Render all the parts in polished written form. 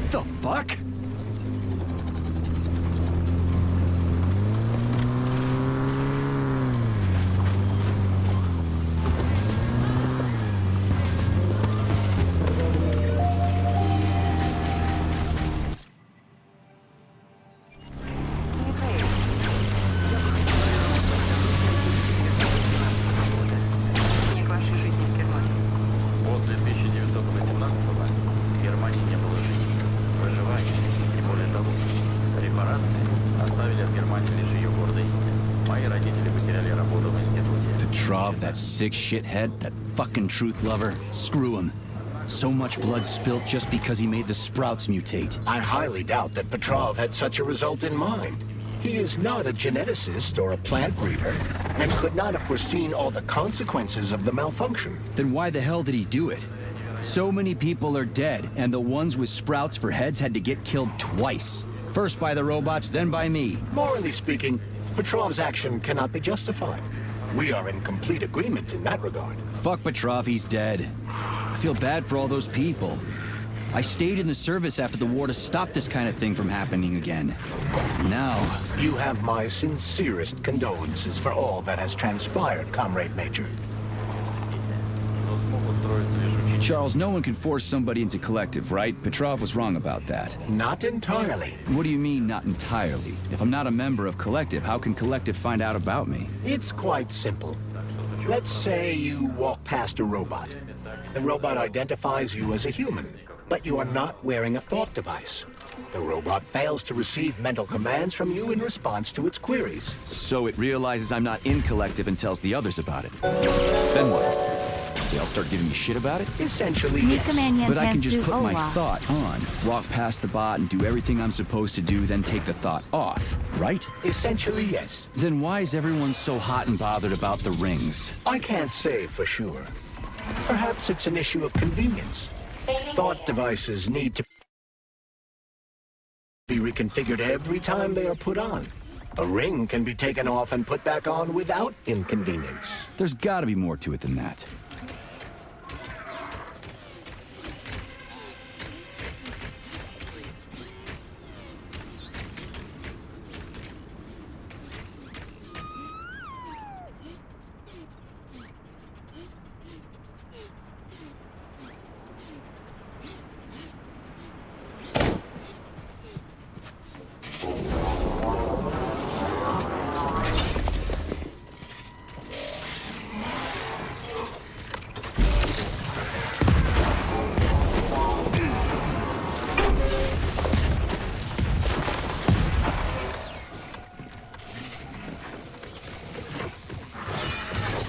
The fuck? Petrov, that sick shithead, that fucking truth lover, screw him. So much blood spilt just because he made the sprouts mutate. I highly doubt that Petrov had such a result in mind. He is not a geneticist or a plant breeder, and could not have foreseen all the consequences of the malfunction. Then why the hell did he do it? So many people are dead, and the ones with sprouts for heads had to get killed twice. First by the robots, then by me. Morally speaking, Petrov's action cannot be justified. We are in complete agreement in that regard. Fuck Petrov, he's dead. I feel bad for all those people. I stayed in the service after the war to stop this kind of thing from happening again. Now... You have my sincerest condolences for all that has transpired, Comrade Major. Charles, no one can force somebody into Collective, right? Petrov was wrong about that. Not entirely. What do you mean, not entirely? If I'm not a member of Collective, how can Collective find out about me? It's quite simple. Let's say you walk past a robot. The robot identifies you as a human, but you are not wearing a thought device. The robot fails to receive mental commands from you in response to its queries. So it realizes I'm not in Collective and tells the others about it. Then what? They all start giving me shit about it? Essentially, yes. But I can just put my thought on, walk past the bot and do everything I'm supposed to do, then take the thought off, right? Essentially, yes. Then why is everyone so hot and bothered about the rings? I can't say for sure. Perhaps it's an issue of convenience. Thought devices need to be reconfigured every time they are put on. A ring can be taken off and put back on without inconvenience. There's gotta be more to it than that.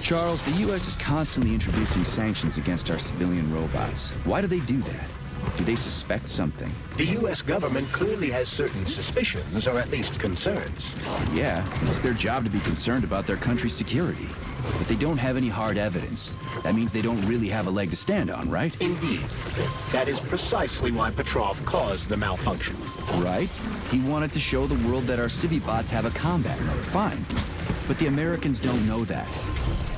Charles, the U.S. is constantly introducing sanctions against our civilian robots. Why do they do that? Do they suspect something? The U.S. government clearly has certain suspicions, or at least concerns. Yeah, it's their job to be concerned about their country's security. But they don't have any hard evidence. That means they don't really have a leg to stand on, right? Indeed. That is precisely why Petrov caused the malfunction. Right? He wanted to show the world that our Civibots have a combat mode. Fine. But the Americans don't know that.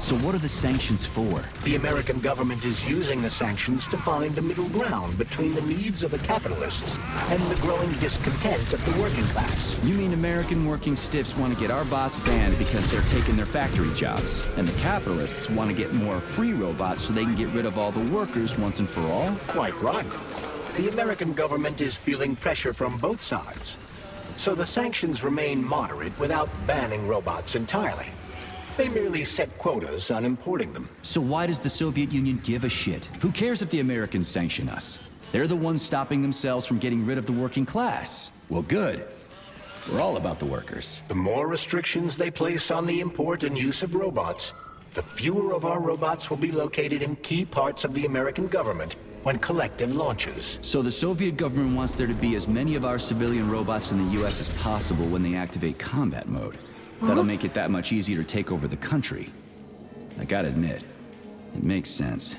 So what are the sanctions for? The American government is using the sanctions to find a middle ground between the needs of the capitalists and the growing discontent of the working class. You mean American working stiffs want to get our bots banned because they're taking their factory jobs, and the capitalists want to get more free robots so they can get rid of all the workers once and for all? Quite right. The American government is feeling pressure from both sides. So the sanctions remain moderate without banning robots entirely. They merely set quotas on importing them. So why does the Soviet Union give a shit? Who cares if the Americans sanction us? They're the ones stopping themselves from getting rid of the working class. Well, good. We're all about the workers. The more restrictions they place on the import and use of robots, the fewer of our robots will be located in key parts of the American government when Collective launches. So the Soviet government wants there to be as many of our civilian robots in the US as possible when they activate combat mode. That'll make it that much easier to take over the country. I gotta admit, it makes sense.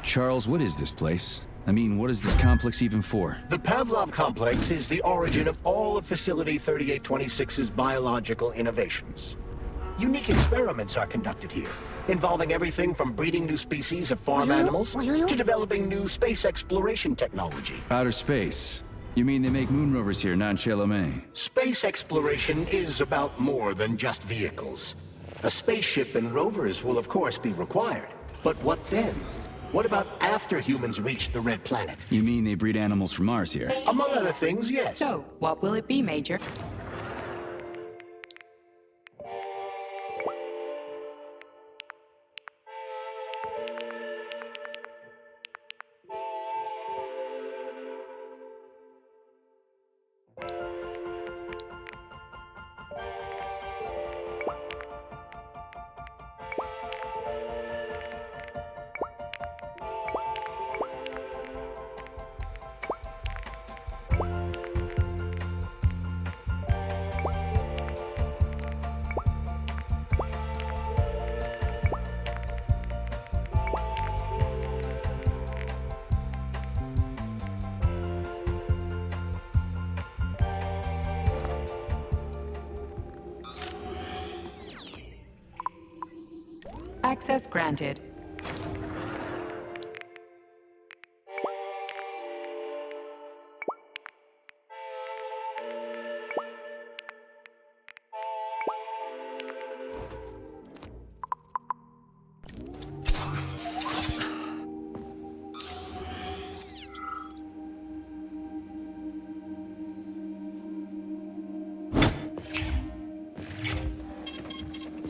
Charles, what is this place? I mean, what is this complex even for? The Pavlov complex is the origin of all of Facility 3826's biological innovations. Unique experiments are conducted here, involving everything from breeding new species of farm animals to developing new space exploration technology. Outer space. You mean they make moon rovers here, not in Chalamet? Space exploration is about more than just vehicles. A spaceship and rovers will of course be required. But what then? What about after humans reach the Red Planet? You mean they breed animals from Mars here? Among other things, yes. So, what will it be, Major? Access granted.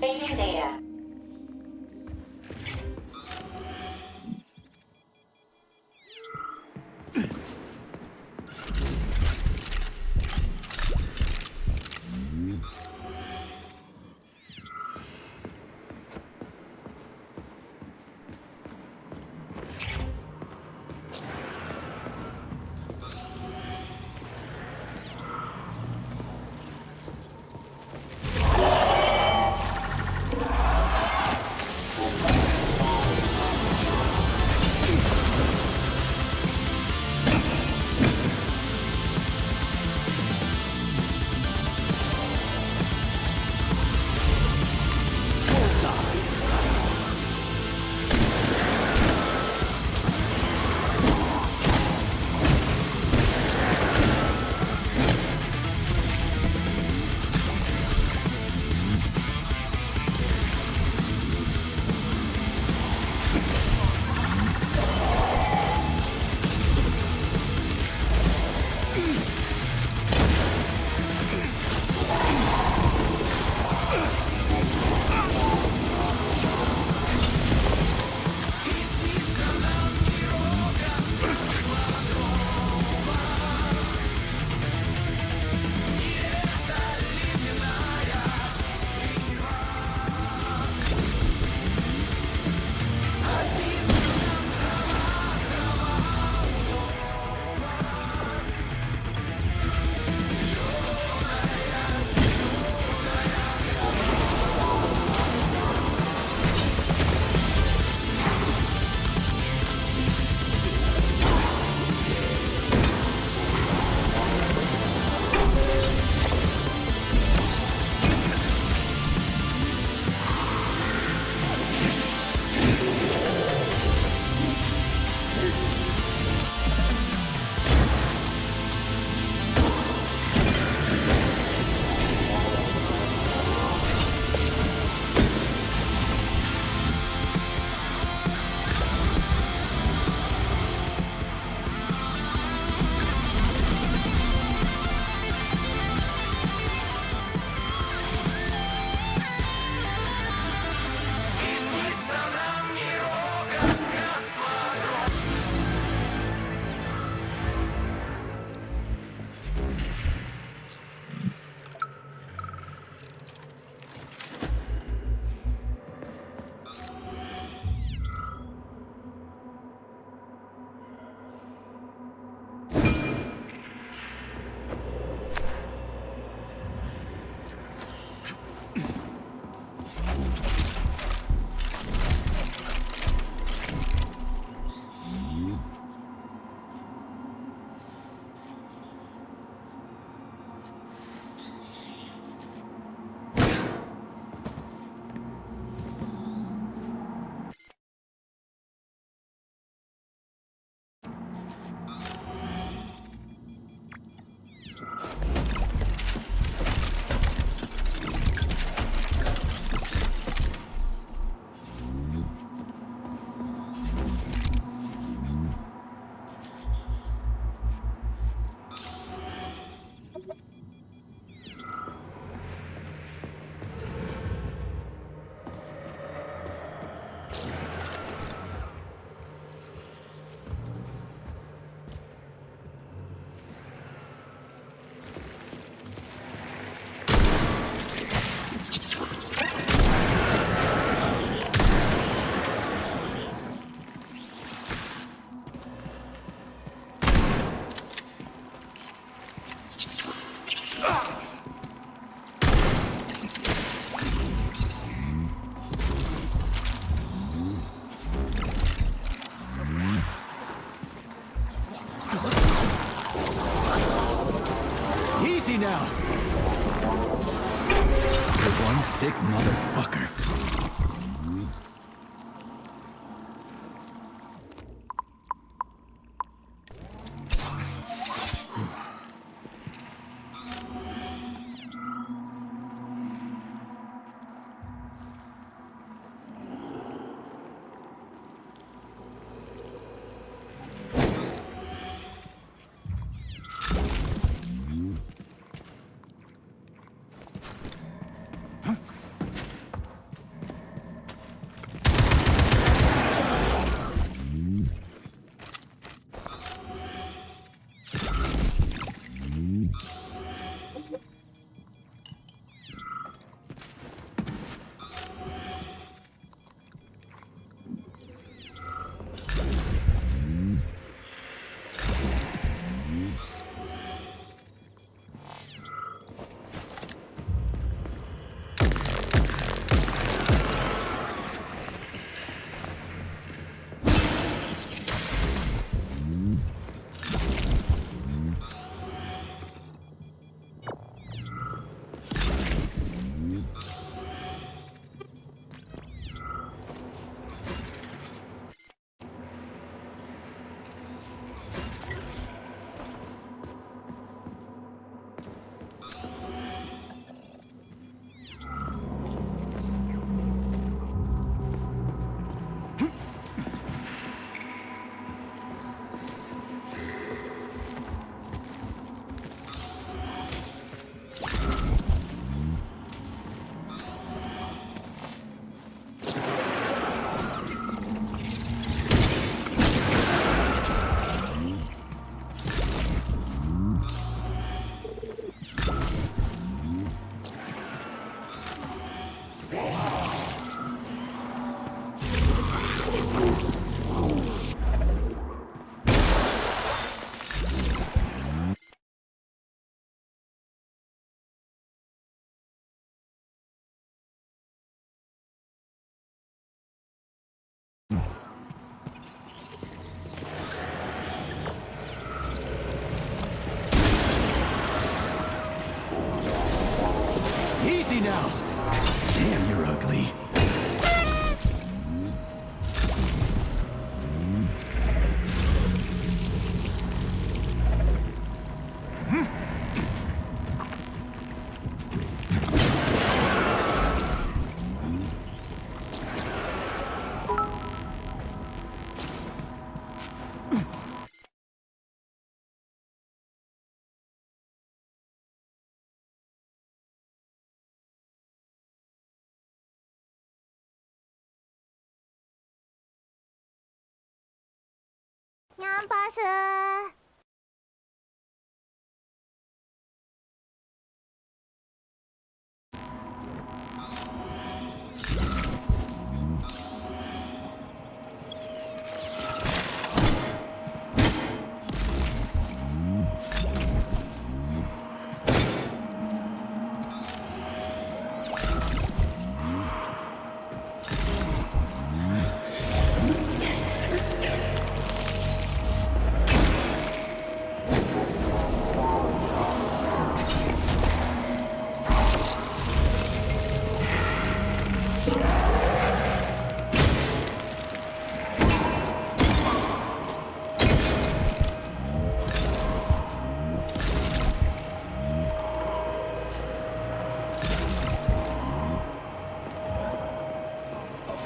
Saving data. Easy now! You're one sick motherfucker. Easy now! Damn, you're ugly. Nyampase.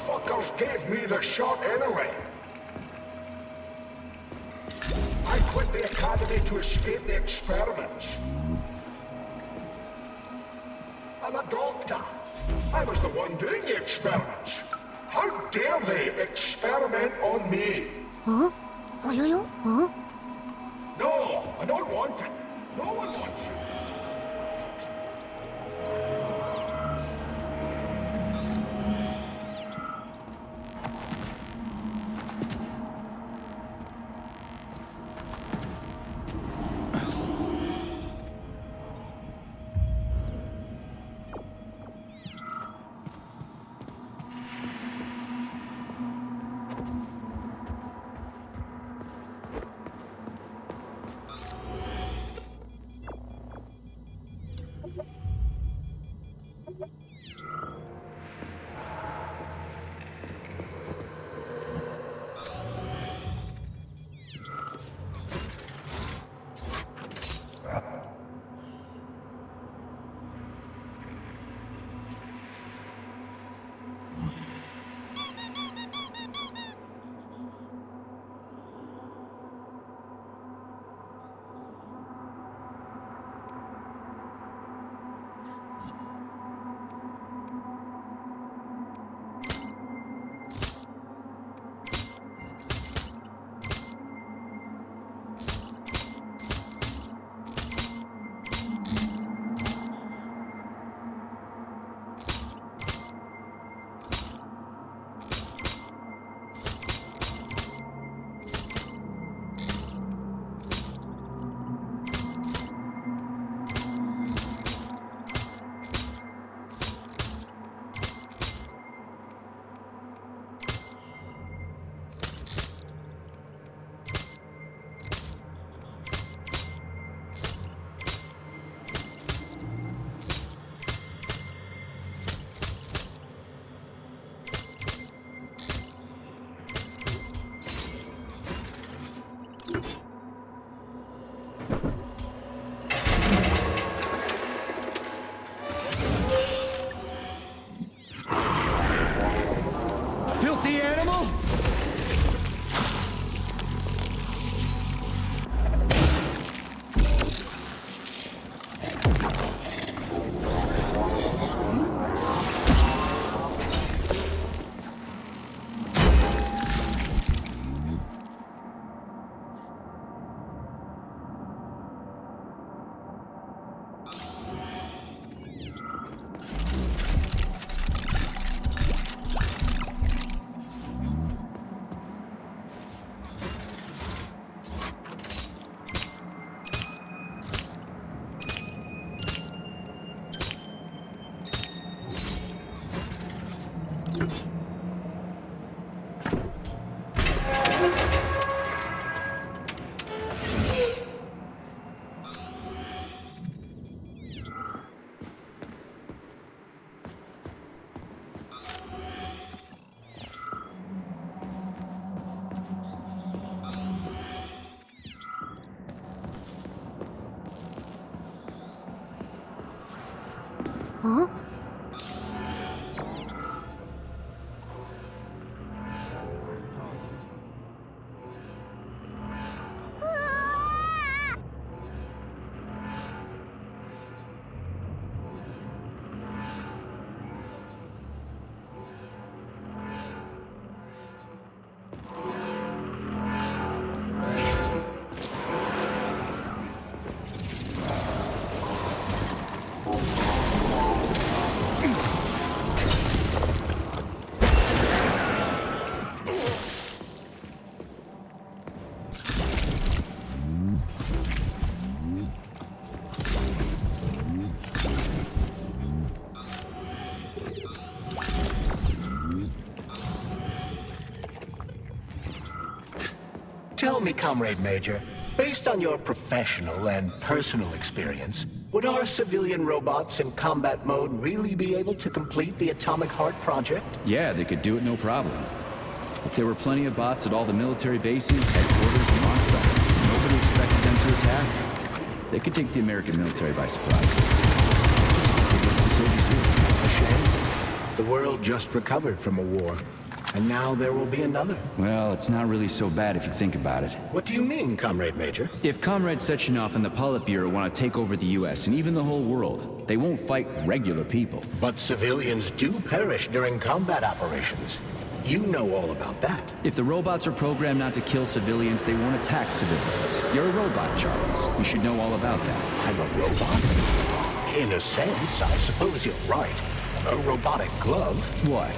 Fuckers gave me the shot anyway. I quit the academy to escape the experiments. I'm a doctor. I was the one doing the experiments. How dare they experiment on me? Huh? Yo? Huh? No, I don't want it. No one wants it. Huh? Tell me, Comrade Major, based on your professional and personal experience, would our civilian robots in combat mode really be able to complete the Atomic Heart project? Yeah, they could do it no problem. If there were plenty of bots at all the military bases, headquarters, and launch sites, nobody expected them to attack. They could take the American military by surprise. Just like they did to Soldier Z. A shame. The world just recovered from a war, and now there will be another. Well, it's not really so bad if you think about it. What do you mean, Comrade Major? If Comrade Sechenov and the Politburo want to take over the US and even the whole world, they won't fight regular people. But civilians do perish during combat operations. You know all about that. If the robots are programmed not to kill civilians, they won't attack civilians. You're a robot, Charles. You should know all about that. I'm a robot? In a sense, I suppose you're right. A robotic glove? What?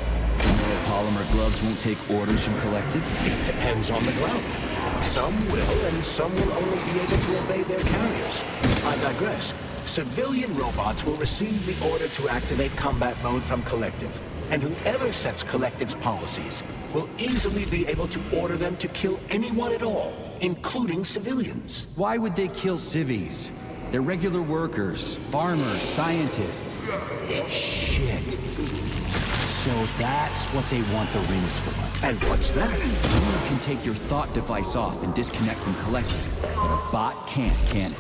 Polymer gloves won't take orders from Collective? It depends on the glove. Some will, and some will only be able to obey their carriers. I digress. Civilian robots will receive the order to activate combat mode from Collective, and whoever sets Collective's policies will easily be able to order them to kill anyone at all, including civilians. Why would they kill civvies? They're regular workers, farmers, scientists. Shit. So that's what they want the rings for. And what's that? You can take your thought device off and disconnect from Collective, but a bot can't, can it?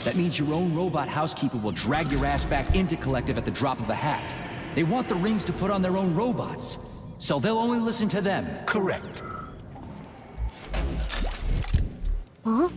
That means your own robot housekeeper will drag your ass back into Collective at the drop of a hat. They want the rings to put on their own robots, so they'll only listen to them. Correct. Huh?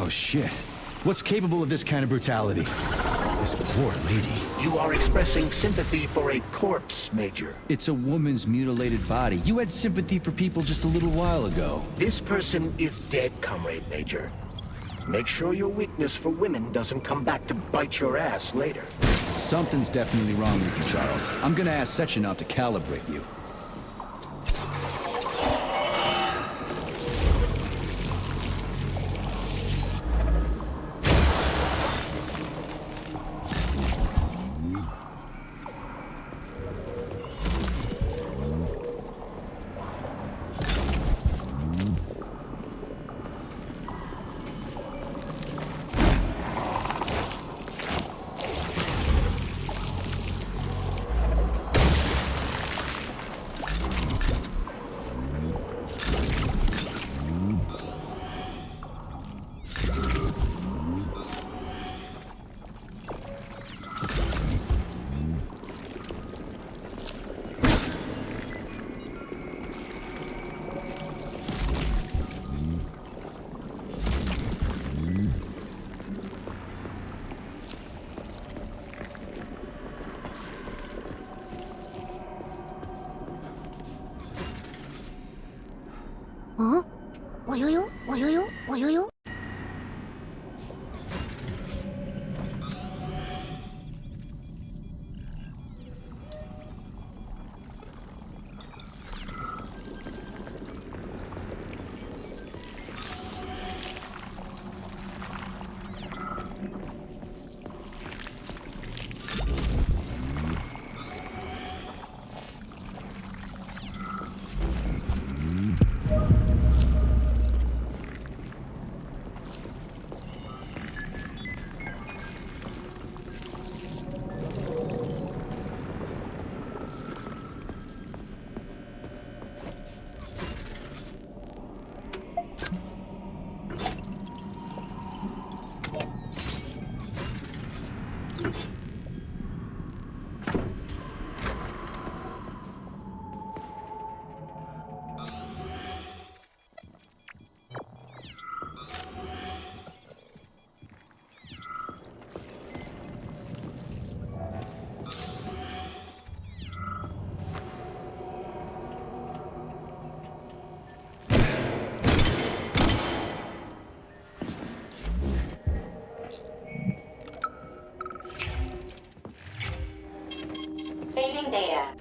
Oh shit. What's capable of this kind of brutality? This poor lady. You are expressing sympathy for a corpse, Major. It's a woman's mutilated body. You had sympathy for people just a little while ago. This person is dead, Comrade Major. Make sure your weakness for women doesn't come back to bite your ass later. Something's definitely wrong with you, Charles. I'm gonna ask Sechenov to calibrate you. 어? 와요요? 와요요? 와요요? Saving data.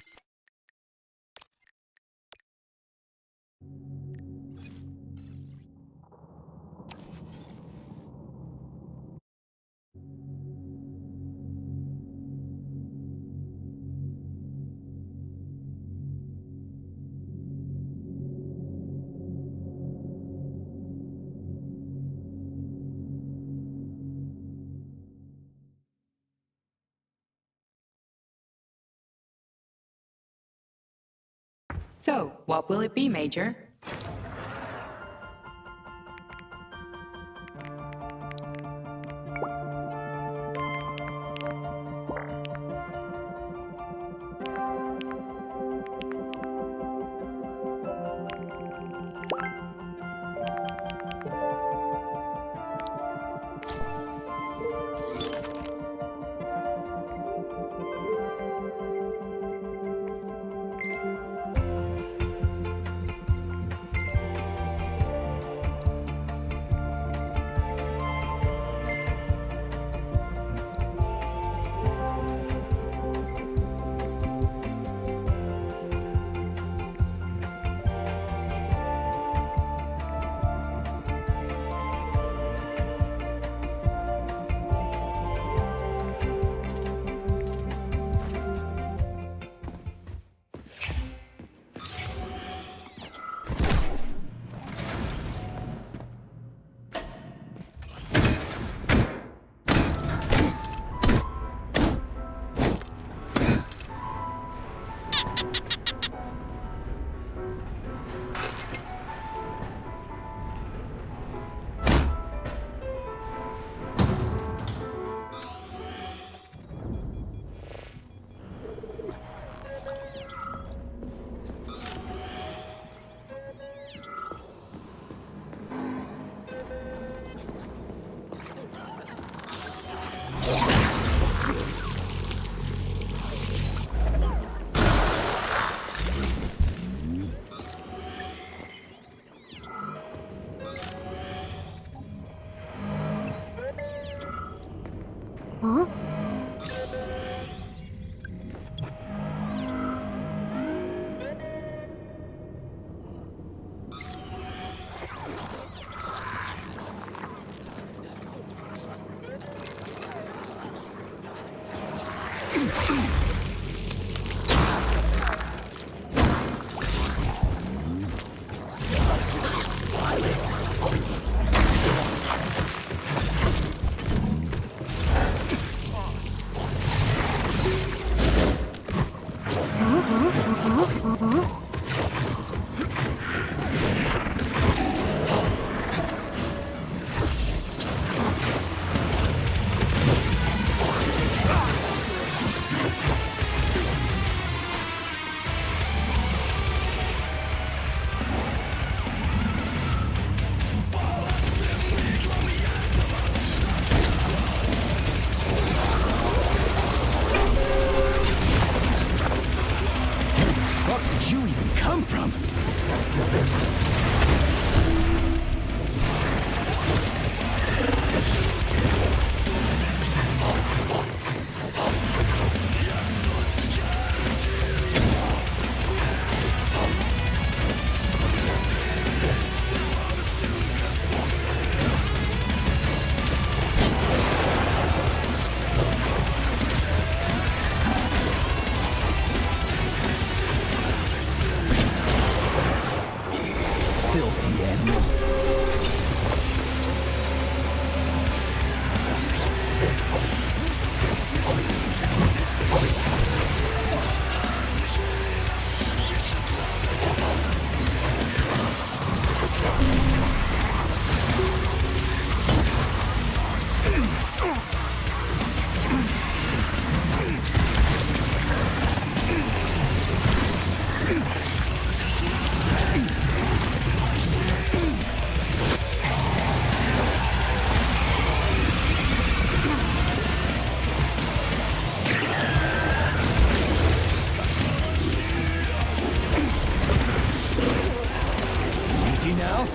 So, what will it be, Major? Filthy animal. Easy now?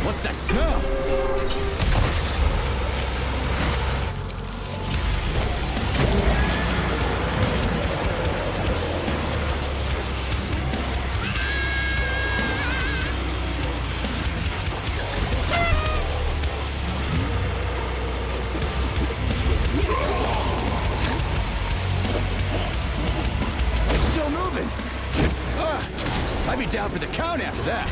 What's that smell? Still moving. I'd be down for the count after that.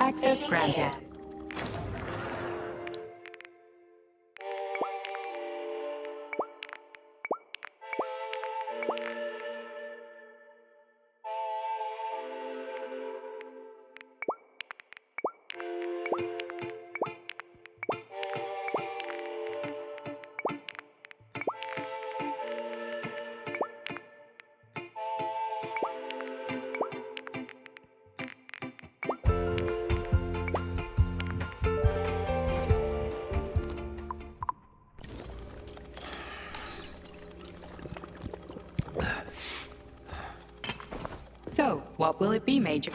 Access granted. So, what will it be, Major?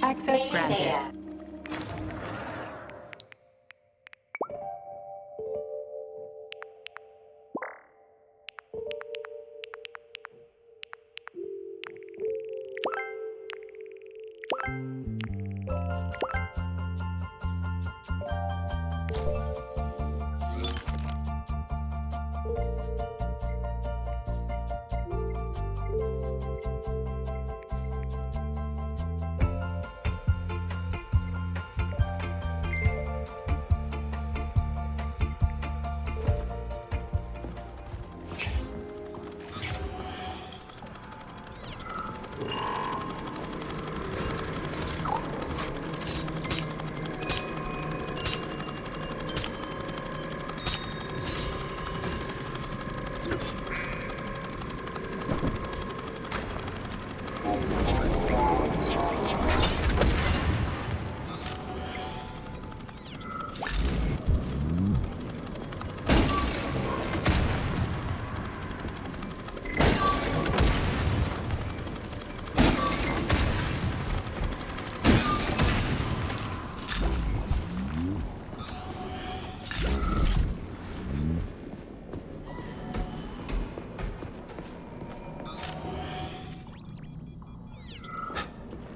Access granted.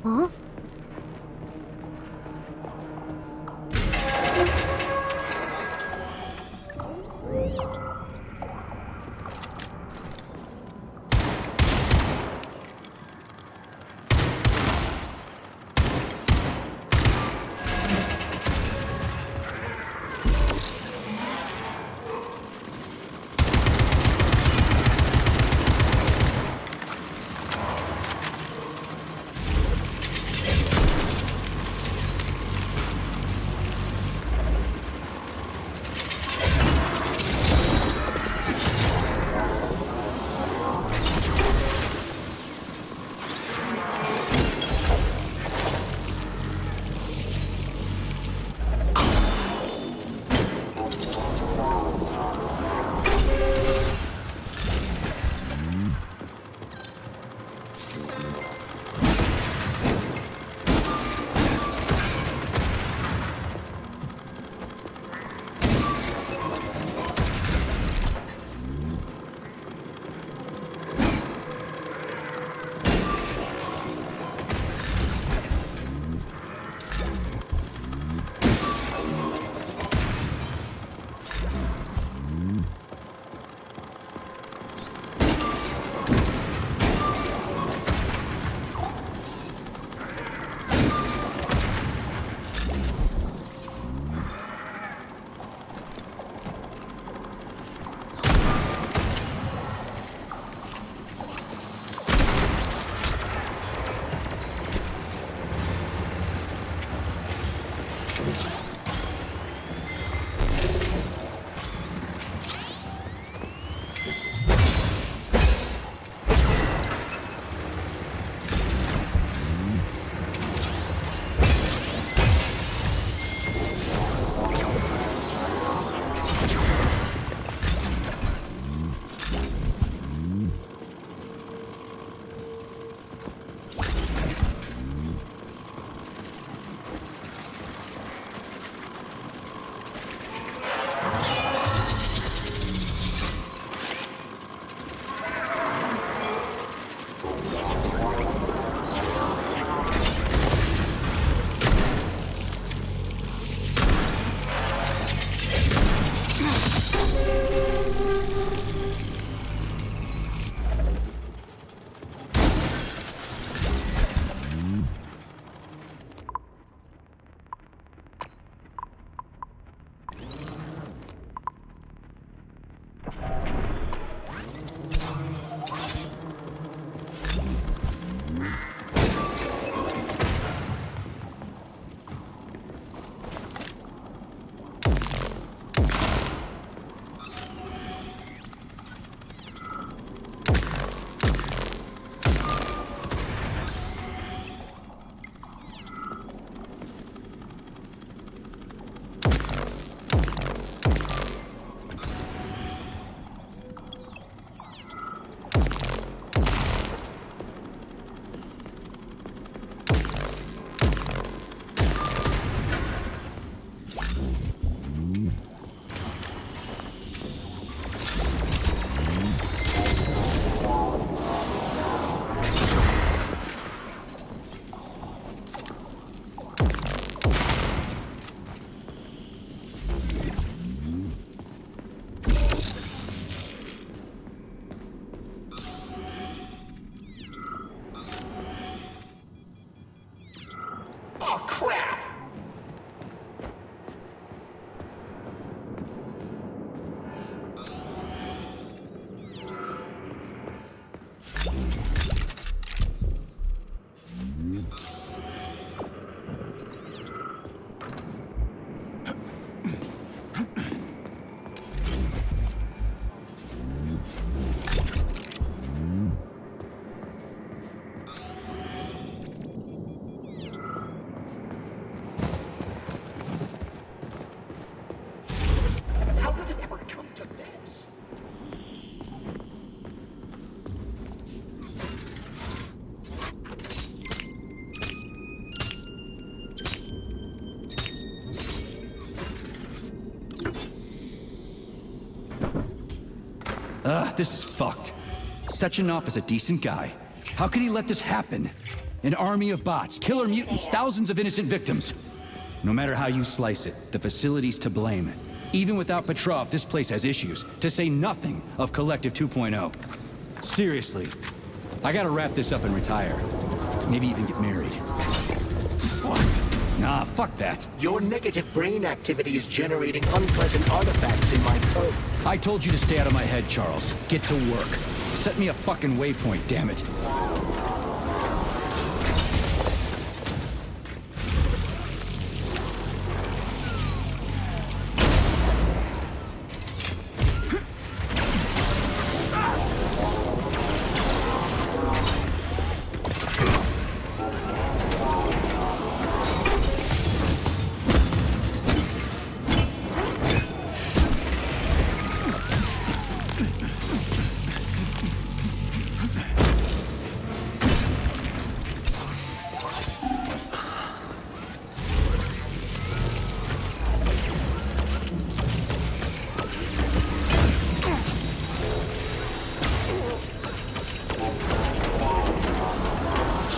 어? How did it ever come to this? This is fucked. Sechenov is a decent guy. How could he let this happen? An army of bots, killer mutants, thousands of innocent victims. No matter how you slice it, the facility's to blame. Even without Petrov, this place has issues, to say nothing of Collective 2.0. Seriously, I gotta wrap this up and retire. Maybe even get married. What? Nah, fuck that. Your negative brain activity is generating unpleasant artifacts in my code. I told you to stay out of my head, Charles. Get to work. Set me a fucking waypoint, damn it.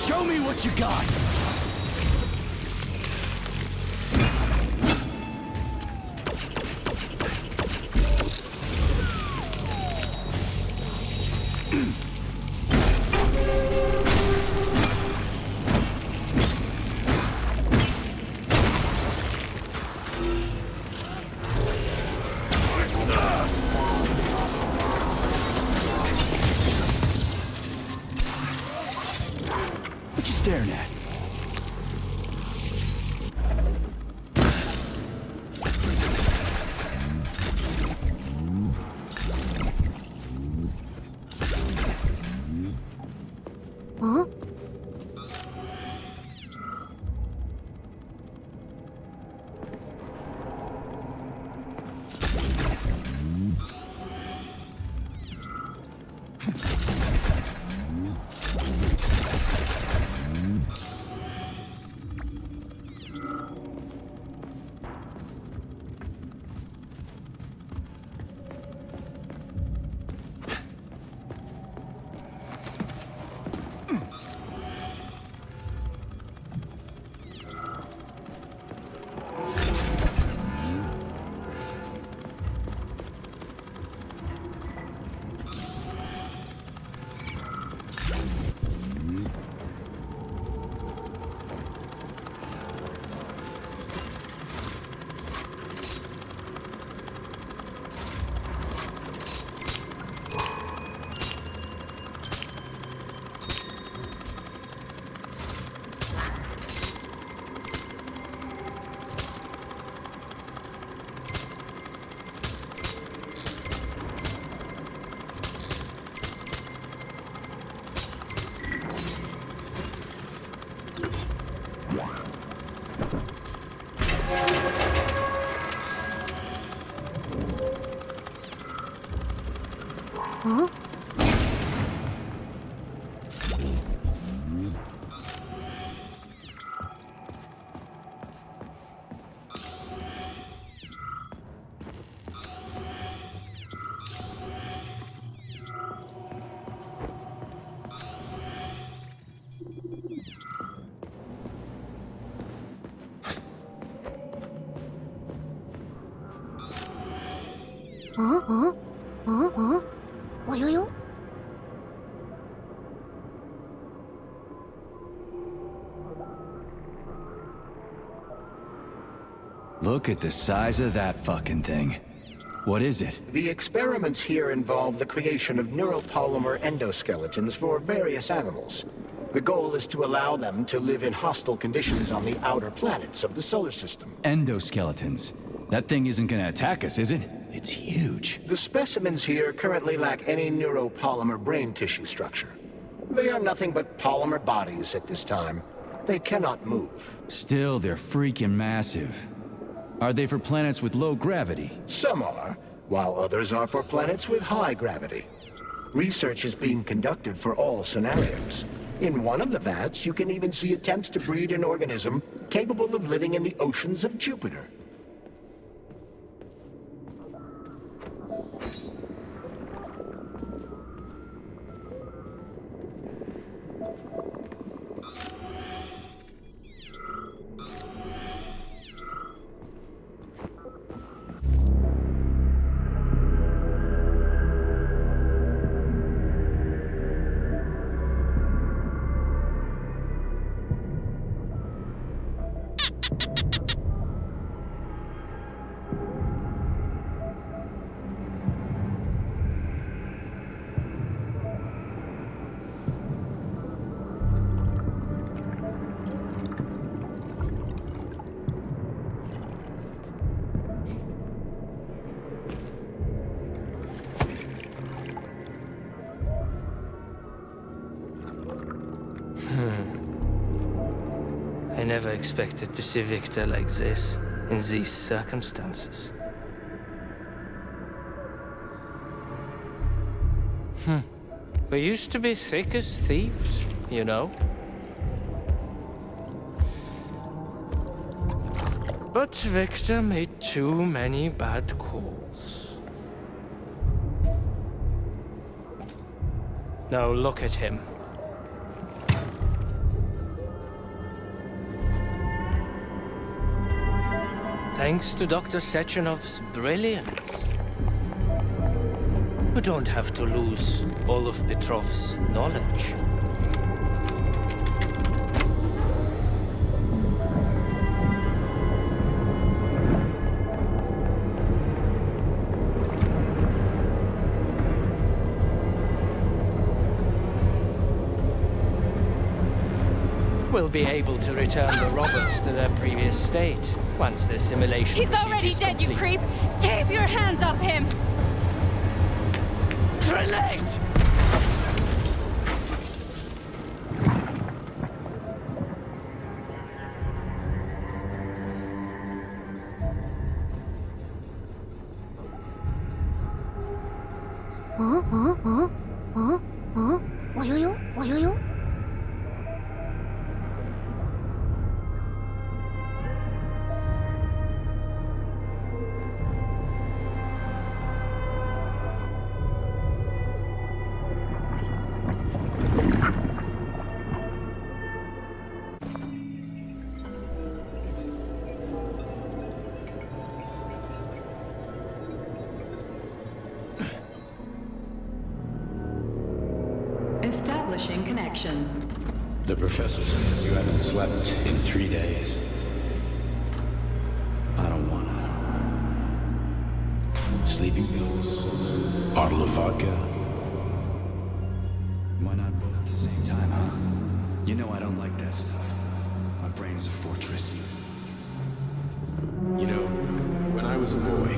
Show me what you got! What you staring at? Huh? Huh? Oyoyo? Look at the size of that fucking thing. What is it? The experiments here involve the creation of neuropolymer endoskeletons for various animals. The goal is to allow them to live in hostile conditions on the outer planets of the solar system. Endoskeletons. That thing isn't gonna attack us, is it? It's huge. The specimens here currently lack any neuropolymer brain tissue structure. They are nothing but polymer bodies at this time. They cannot move. Still, they're freaking massive. Are they for planets with low gravity? Some are, while others are for planets with high gravity. Research is being conducted for all scenarios. In one of the vats, you can even see attempts to breed an organism capable of living in the oceans of Jupiter. I never expected to see Victor like this, in these circumstances. We used to be thick as thieves, you know? But Victor made too many bad calls. Now look at him. Thanks to Dr. Sechenov's brilliance, we don't have to lose all of Petrov's knowledge. We'll be able to return the robots to their previous state once the simulation He's procedure already is dead, you complete. creep! Keep your hands off him! Grenade! Oyoyo? Establishing connection. The professor says you haven't slept in 3 days. I don't wanna. Sleeping pills? Bottle of vodka? Why not both at the same time, huh? You know I don't like that stuff. My brain is a fortress. You know, when I was a boy,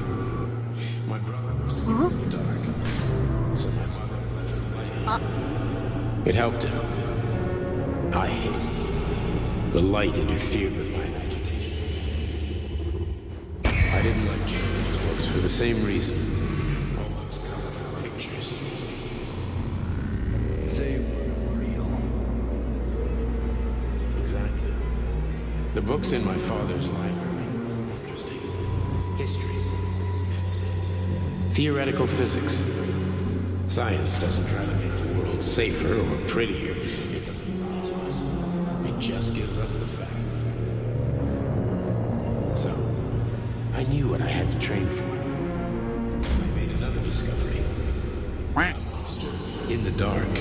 my brother was sleeping in the dark. So my mother left the light on. It helped him. I hated it. The light interfered with my imagination. I didn't like children's books for the same reason. All those colorful pictures. They were real. Exactly. The books in my father's library were interesting. History, medicine, theoretical physics. Science doesn't try to make the world safer or prettier. It doesn't lie to us. It just gives us the facts. So, I knew what I had to train for. I made another discovery. A monster in the dark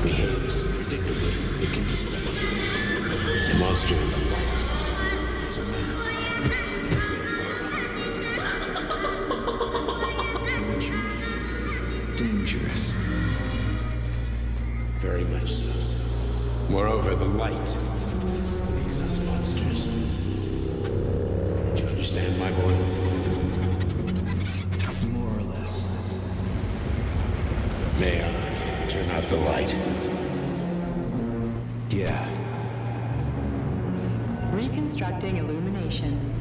behaves predictably. It can be studied. A monster in the light is a mask. It is therefore unpredictable. Very much so. Moreover, the light is what makes us monsters. Do you understand, my boy? More or less. May I turn out the light? Yeah. Reconstructing illumination.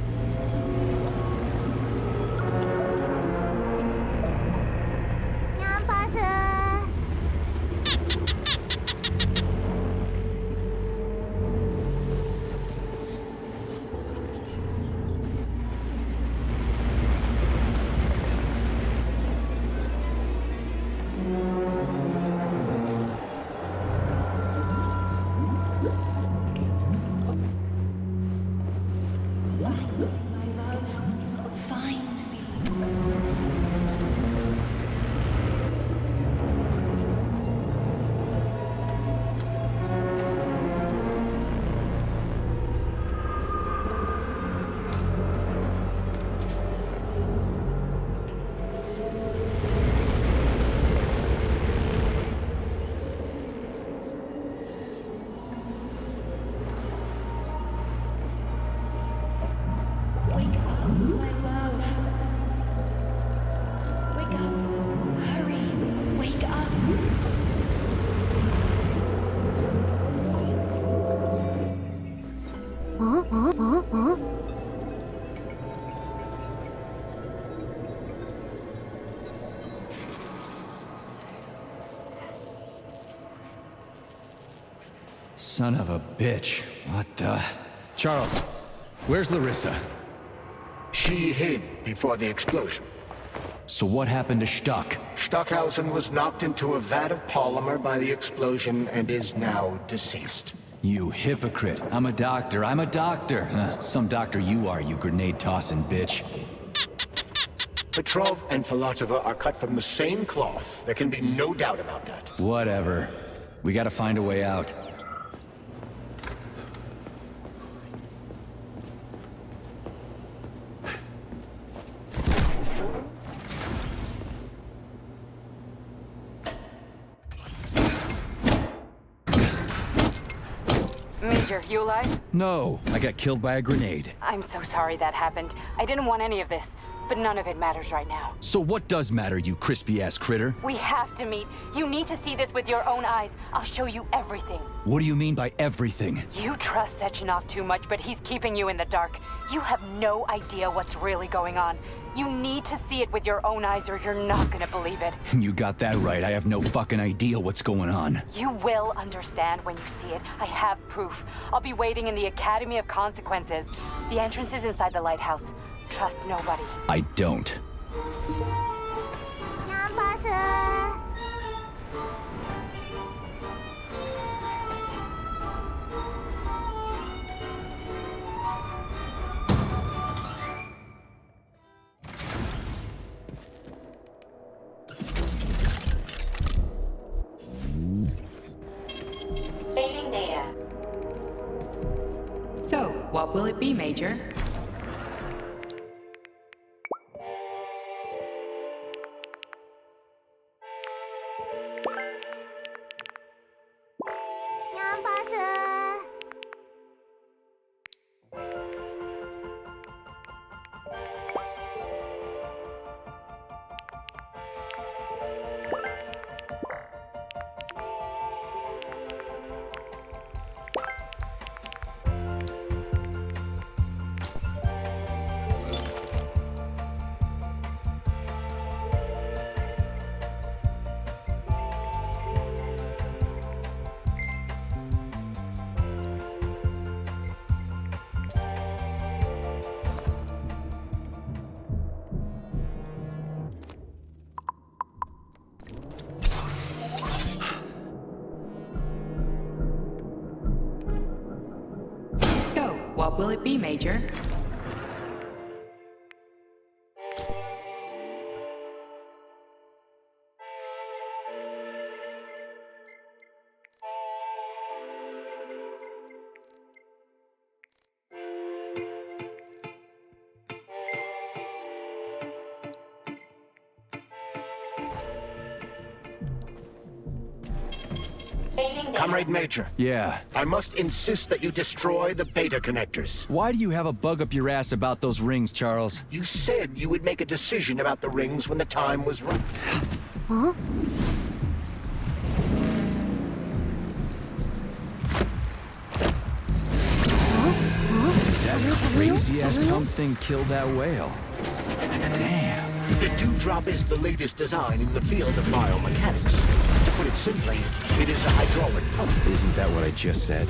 Son of a bitch. What the... Charles, where's Larissa? She hid before the explosion. So what happened to Stuck? Stockhausen was knocked into a vat of polymer by the explosion and is now deceased. You hypocrite. I'm a doctor. Some doctor you are, you grenade-tossing bitch. Petrov and Filatova are cut from the same cloth. There can be no doubt about that. Whatever. We gotta find a way out. Major, you alive? No, I got killed by a grenade. I'm so sorry that happened. I didn't want any of this, but none of it matters right now. So what does matter, you crispy-ass critter? We have to meet. You need to see this with your own eyes. I'll show you everything. What do you mean by everything? You trust Sechenov too much, but he's keeping you in the dark. You have no idea what's really going on. You need to see it with your own eyes or you're not gonna believe it. You got that right. I have no fucking idea what's going on. You will understand when you see it. I have proof. I'll be waiting in the Academy of Consequences. The entrance is inside the lighthouse. Trust nobody. I don't. Saving data. So, what will it be, Major? What will it be, Major? Comrade Major, Yeah. I must insist that you destroy the beta connectors. Why do you have a bug up your ass about those rings, Charles? You said you would make a decision about the rings when the time was right. That crazy-ass pump thing killed that whale. Damn. The Dewdrop is the latest design in the field of biomechanics. To put it simply, it is a hydraulic pump. Isn't that what I just said?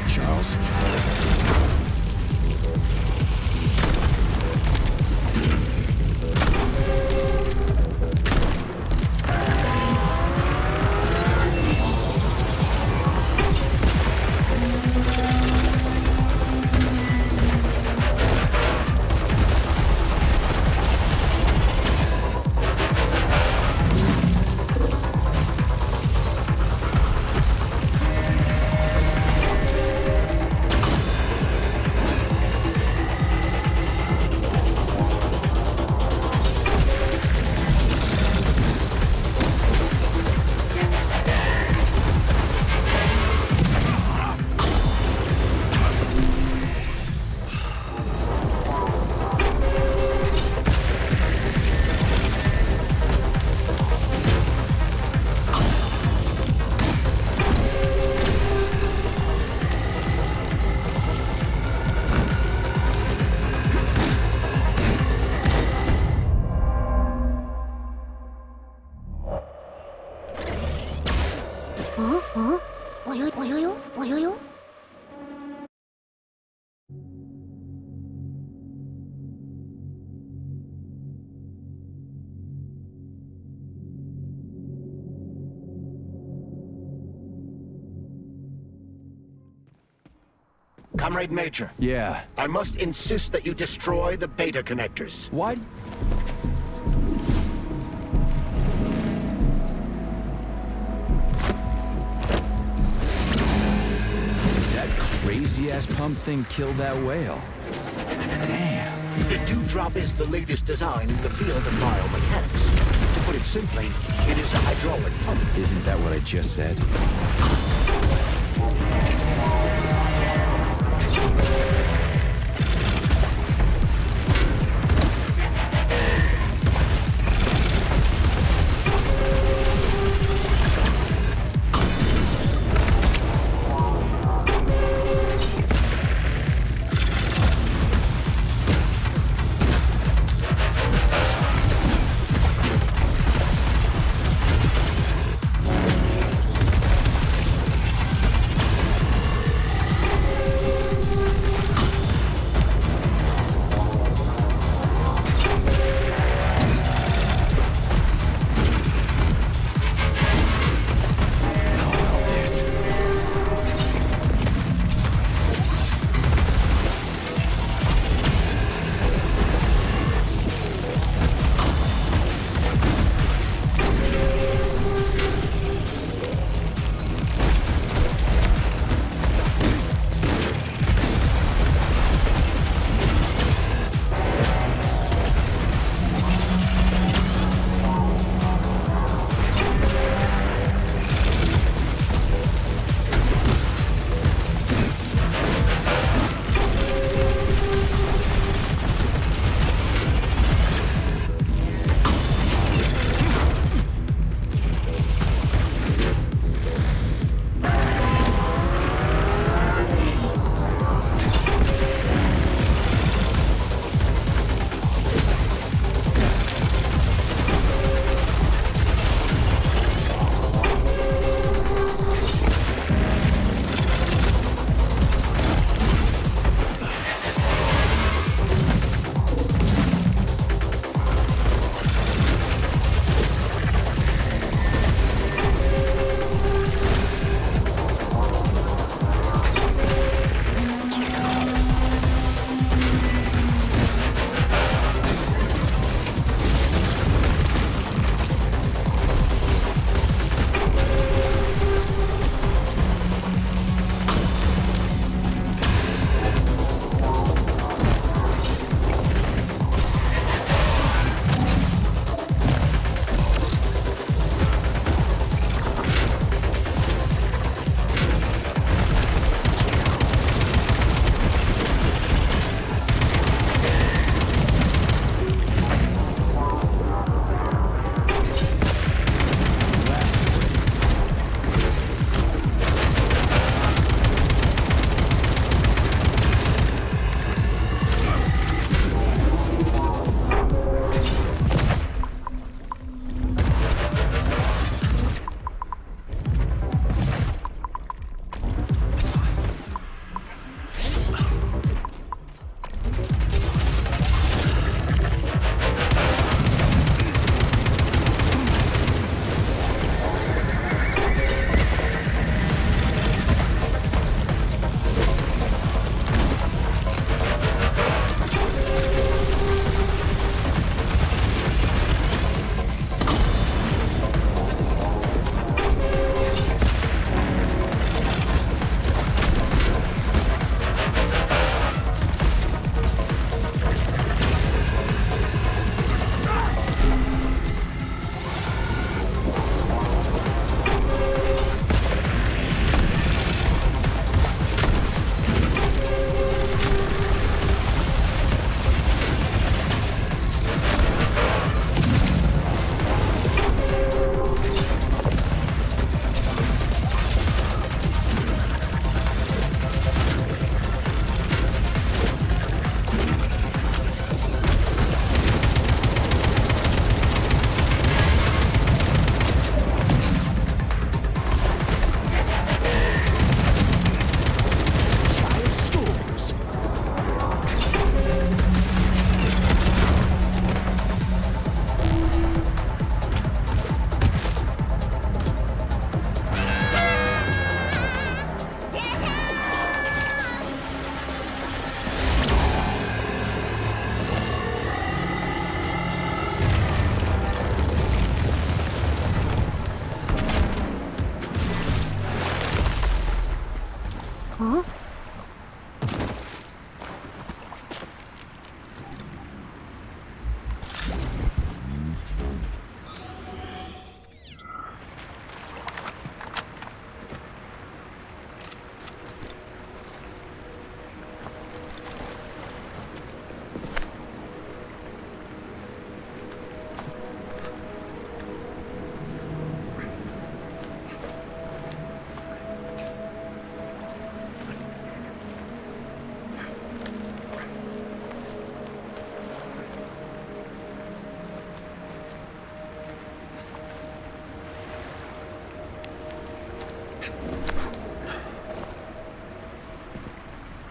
Charles. Comrade Major. Yeah. I must insist that you destroy the beta connectors. Why? Did that crazy-ass pump thing kill that whale? Damn. The Dewdrop is the latest design in the field of biomechanics. To put it simply, it is a hydraulic pump. Isn't that what I just said?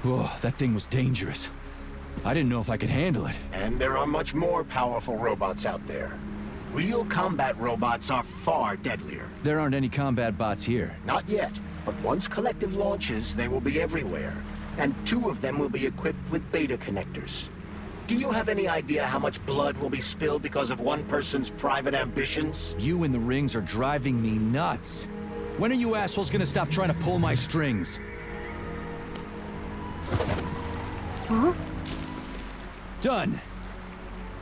Whoa, that thing was dangerous. I didn't know if I could handle it. And there are much more powerful robots out there. Real combat robots are far deadlier. There aren't any combat bots here. Not yet, but once Collective launches, they will be everywhere. And 2 of them will be equipped with beta connectors. Do you have any idea how much blood will be spilled because of one person's private ambitions? You and the rings are driving me nuts. When are you assholes gonna stop trying to pull my strings? Huh? Done.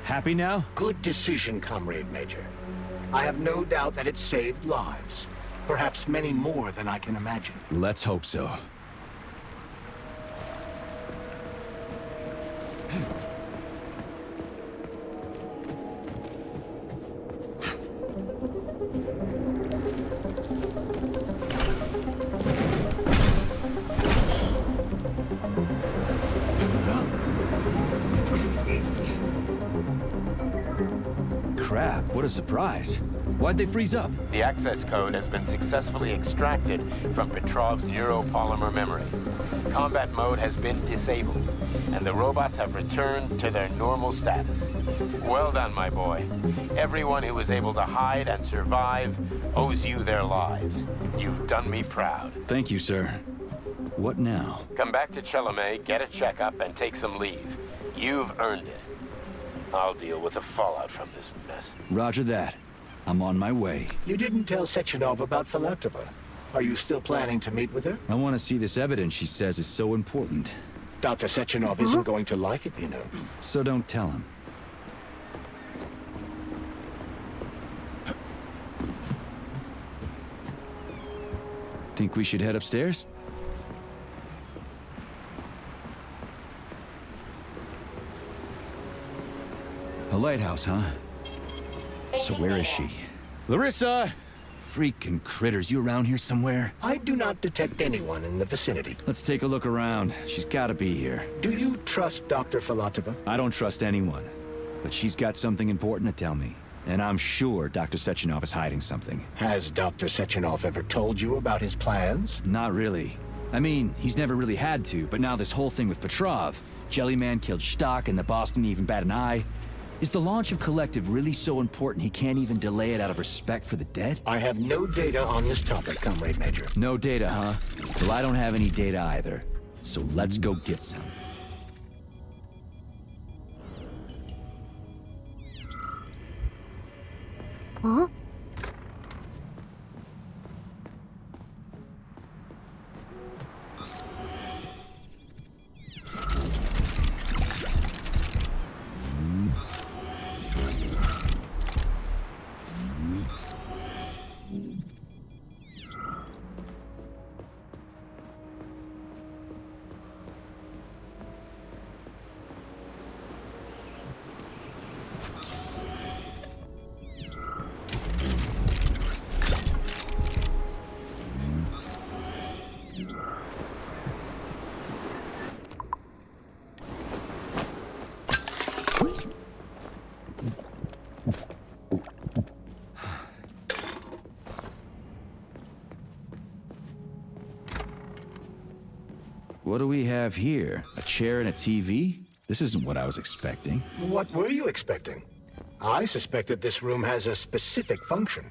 Happy now? Good decision, Comrade Major. I have no doubt that it saved lives. Perhaps many more than I can imagine. Let's hope so. Crap, what a surprise. Why'd they freeze up? The access code has been successfully extracted from Petrov's neuropolymer memory. Combat mode has been disabled, and the robots have returned to their normal status. Well done, my boy. Everyone who was able to hide and survive owes you their lives. You've done me proud. Thank you, sir. What now? Come back to Chelomey, get a checkup, and take some leave. You've earned it. I'll deal with the fallout from this mess. Roger that. I'm on my way. You didn't tell Sechenov about Filatova. Are you still planning to meet with her? I want to see this evidence she says is so important. Dr. Sechenov isn't going to like it, you know. So don't tell him. Think we should head upstairs? A lighthouse, huh? So where is she? Larissa! Freaking critters, you around here somewhere? I do not detect anyone in the vicinity. Let's take a look around. She's gotta be here. Do you trust Dr. Filatova? I don't trust anyone. But she's got something important to tell me. And I'm sure Dr. Sechenov is hiding something. Has Dr. Sechenov ever told you about his plans? Not really. I mean, he's never really had to, but now this whole thing with Petrov, Jellyman killed Stock and the boss didn't even bat an eye. Is the launch of Collective really so important he can't even delay it out of respect for the dead? I have no data on this topic, Comrade Major. No data, huh? Well, I don't have any data either. So let's go get some. Huh? What do we have here? A chair and a TV? This isn't what I was expecting. What were you expecting? I suspected this room has a specific function.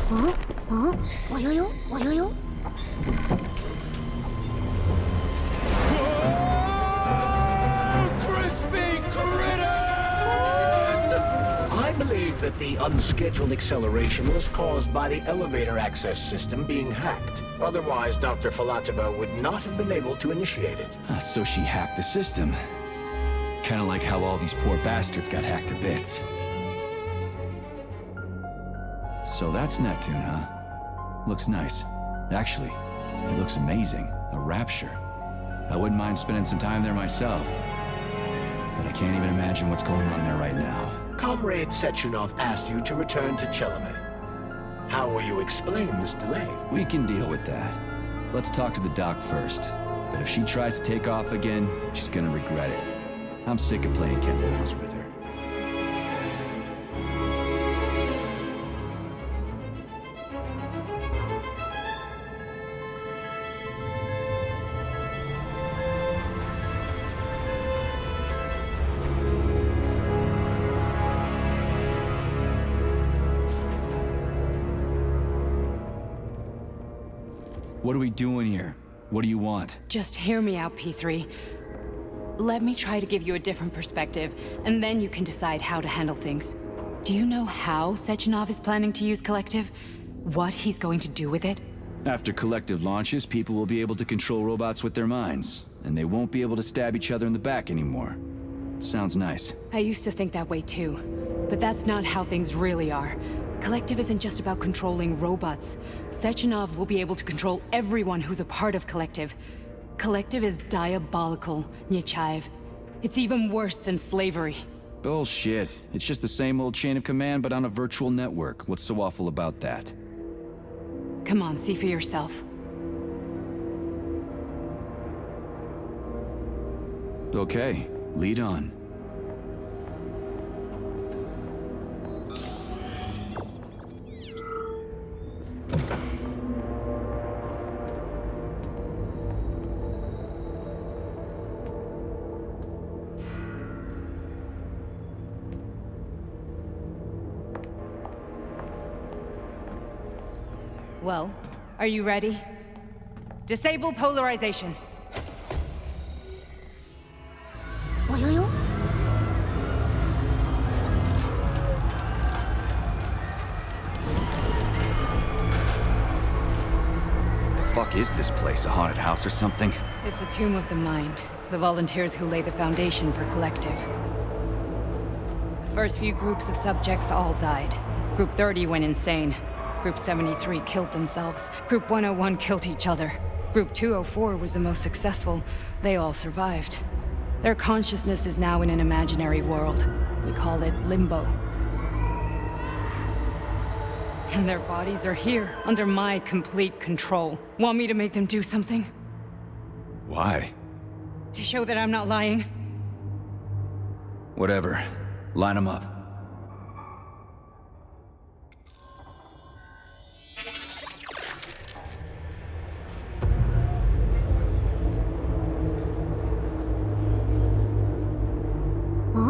Huh? Huh? Wayoyo? Wayoyo? I believe that the unscheduled acceleration was caused by the elevator access system being hacked. Otherwise, Dr. Filatova would not have been able to initiate it. So she hacked the system. Kinda like how all these poor bastards got hacked to bits. So that's Neptune, huh? Looks nice. Actually, it looks amazing. A rapture. I wouldn't mind spending some time there myself. But I can't even imagine what's going on there right now. Comrade Sechenov asked you to return to Chelomey. How will you explain this delay? We can deal with that. Let's talk to the doc first. But if she tries to take off again, she's gonna regret it. I'm sick of playing cat and mouse with her. What are we doing here? What do you want? Just hear me out, P3. Let me try to give you a different perspective, and then you can decide how to handle things. Do you know how Sechenov is planning to use Collective? What he's going to do with it? After Collective launches, people will be able to control robots with their minds, and they won't be able to stab each other in the back anymore. Sounds nice. I used to think that way too, but that's not how things really are. Collective isn't just about controlling robots. Sechenov will be able to control everyone who's a part of Collective. Collective is diabolical, Nechayev. It's even worse than slavery. Bullshit. It's just the same old chain of command, but on a virtual network. What's so awful about that? Come on, see for yourself. Okay, lead on. Well, are you ready? Disable polarization. およよ Fuck is this place? A haunted house or something? It's a tomb of the mind. The volunteers who lay the foundation for Collective. The first few groups of subjects all died. Group 30 went insane. Group 73 killed themselves. Group 101 killed each other. Group 204 was the most successful. They all survived. Their consciousness is now in an imaginary world. We call it Limbo. And their bodies are here, under my complete control. Want me to make them do something? Why? To show that I'm not lying? Whatever. Line them up.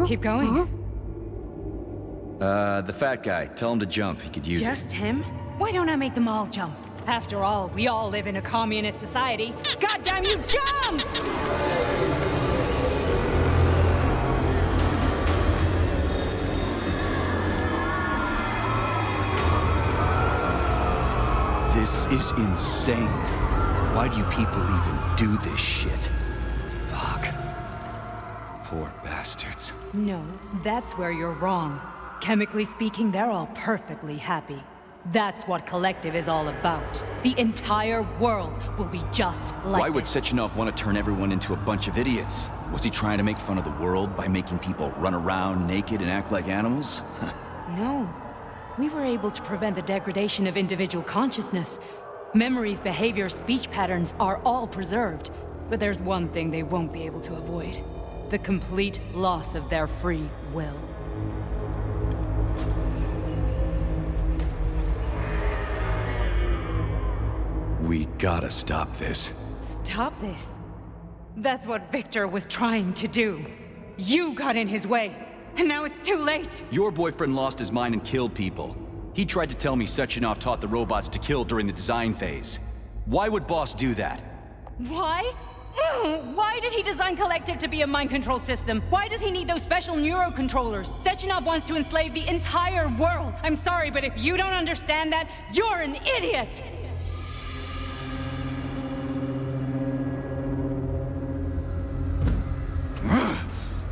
Keep going. The fat guy. Tell him to jump. He could use it. Just him? Why don't I make them all jump? After all, we all live in a communist society. God damn you, jump! This is insane. Why do you people even do this shit? Fuck. Poor bastards. No, that's where you're wrong. Chemically speaking, they're all perfectly happy. That's what Collective is all about. The entire world will be just like Why would this. Sechenov want to turn everyone into a bunch of idiots? Was he trying to make fun of the world by making people run around naked and act like animals? No. We were able to prevent the degradation of individual consciousness. Memories, behavior, speech patterns are all preserved. But there's one thing they won't be able to avoid. The complete loss of their free will. We gotta stop this. Stop this. That's what Victor was trying to do. You got in his way, and now it's too late. Your boyfriend lost his mind and killed people. He tried to tell me Sechenov taught the robots to kill during the design phase. Why would Boss do that? Why? Why did he design Collective to be a mind control system? Why does he need those special neurocontrollers? Sechenov wants to enslave the entire world. I'm sorry, but if you don't understand that, you're an idiot!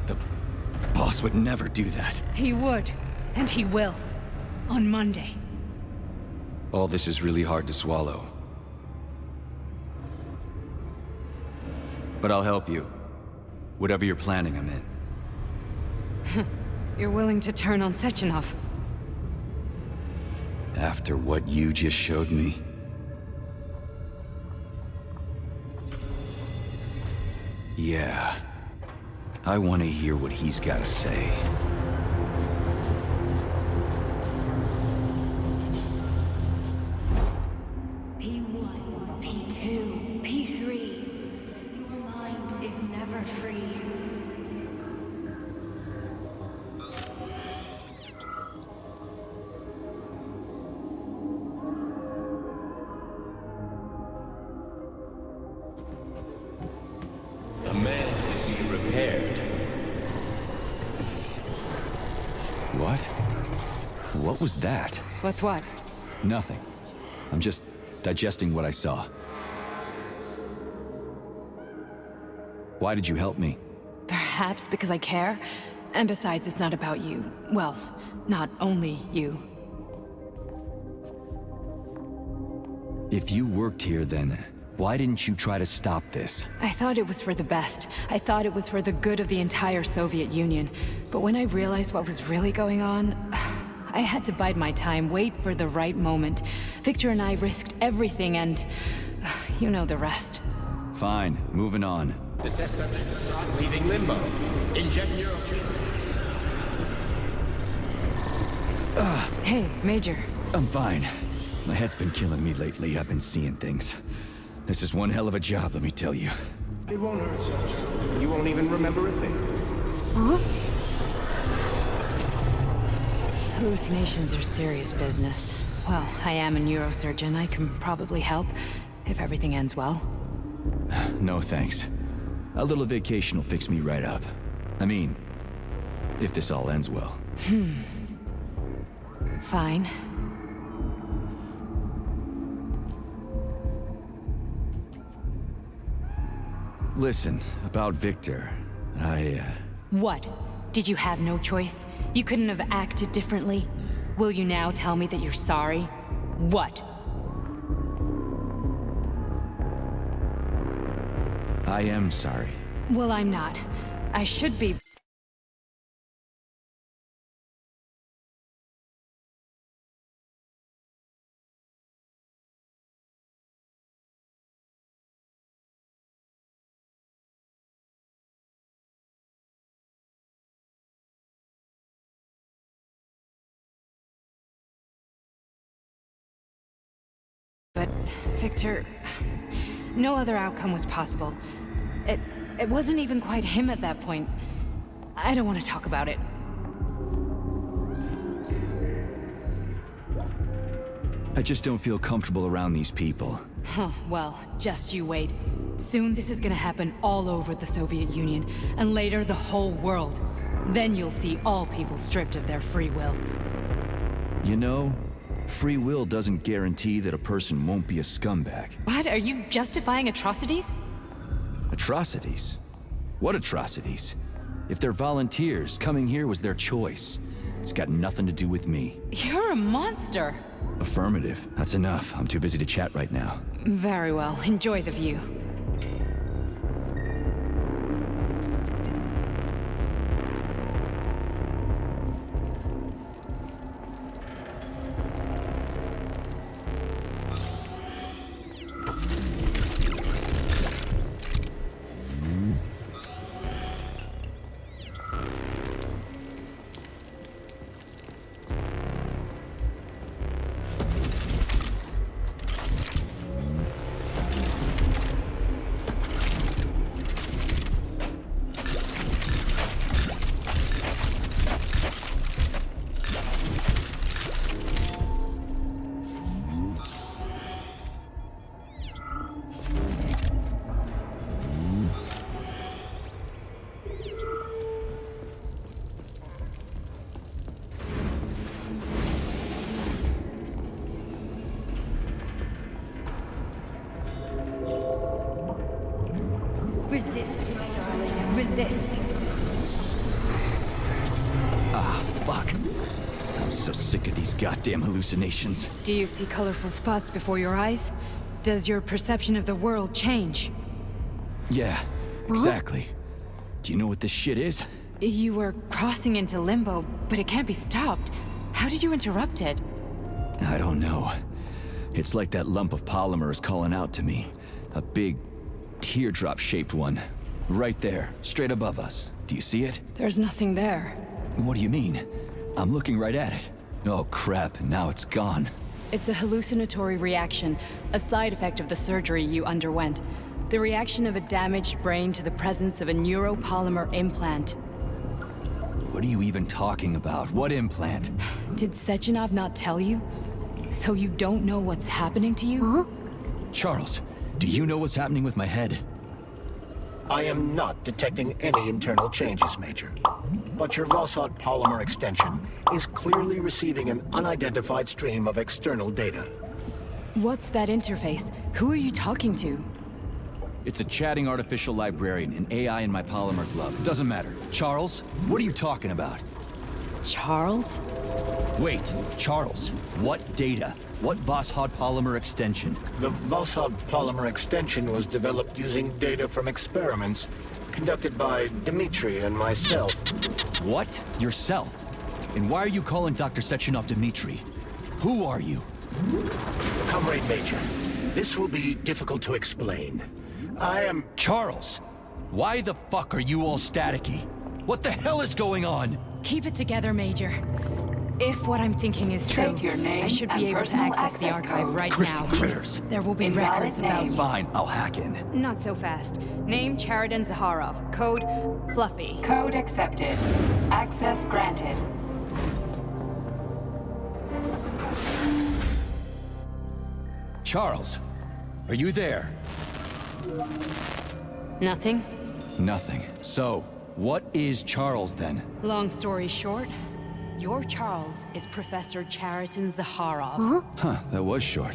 The boss would never do that. He would, and he will. On Monday. All this is really hard to swallow. But I'll help you. Whatever you're planning, I'm in. You're willing to turn on Sechenov? After what you just showed me? Yeah. I want to hear what he's got to say. P1, P2, P3. Your mind is never free. A man can be repaired. What? What was that? What's what? Nothing. I'm just digesting what I saw. Why did you help me? Perhaps because I care? And besides, it's not about you. Well, not only you. If you worked here, then why didn't you try to stop this? I thought it was for the best. I thought it was for the good of the entire Soviet Union. But when I realized what was really going on, I had to bide my time, wait for the right moment. Victor and I risked everything and... you know the rest. Fine, moving on. The test subject is not leaving limbo. Inject neurotransmitters. Hey, Major. I'm fine. My head's been killing me lately. I've been seeing things. This is one hell of a job, let me tell you. It won't hurt, Sergeant. You won't even remember a thing. Huh? Hallucinations are serious business. Well, I am a neurosurgeon. I can probably help, if everything ends well. No thanks. A little vacation will fix me right up. I mean, if this all ends well. Fine. Listen, about Victor, What? Did you have no choice? You couldn't have acted differently? Will you now tell me that you're sorry? What? I am sorry. Well, I'm not. I should be. But, Victor, no other outcome was possible. It wasn't even quite him at that point. I don't want to talk about it. I just don't feel comfortable around these people. Huh, well, just you wait. Soon this is gonna happen all over the Soviet Union, and later the whole world. Then you'll see all people stripped of their free will. You know, free will doesn't guarantee that a person won't be a scumbag. What? Are you justifying atrocities? Atrocities? What atrocities? If they're volunteers, coming here was their choice. It's got nothing to do with me. You're a monster! Affirmative. That's enough. I'm too busy to chat right now. Very well. Enjoy the view. Resist, my darling. Resist. Ah, fuck. I'm so sick of these goddamn hallucinations. Do you see colorful spots before your eyes? Does your perception of the world change? Yeah, exactly. Do you know what this shit is? You were crossing into limbo, but it can't be stopped. How did you interrupt it? I don't know. It's like that lump of polymer is calling out to me. A big, teardrop-shaped one. Right there, straight above us. Do you see it? There's nothing there. What do you mean? I'm looking right at it. Oh crap, now it's gone. It's a hallucinatory reaction, a side effect of the surgery you underwent. The reaction of a damaged brain to the presence of a neuropolymer implant. What are you even talking about? What implant? Did Sechenov not tell you? So you don't know what's happening to you? Huh? Charles, do you know what's happening with my head? I am not detecting any internal changes, Major. But your Vossard polymer extension is clearly receiving an unidentified stream of external data. What's that interface? Who are you talking to? It's a chatting artificial librarian, an AI in my polymer glove. It doesn't matter. Charles, what are you talking about? Charles? Wait, Charles, what data? What Vossard polymer extension? The Vossard polymer extension was developed using data from experiments conducted by Dmitri and myself. What? Yourself? And why are you calling Dr. Sechenov Dmitri? Who are you? Comrade Major, this will be difficult to explain. I am... Charles! Why the fuck are you all staticky? What the hell is going on? Keep it together, Major. If what I'm thinking is true, State your name I should be and able to personal access the access archive code. right Crispy now. critters. There will be Invalid records about name. you. Fine, I'll hack in. Not so fast. Name Cheriton Zaharov. Code Fluffy. Code accepted. Access granted. Charles, are you there? Nothing? Nothing. So, what is Charles then? Long story short, your Charles is Professor Cheriton Zaharov. Huh, that was short.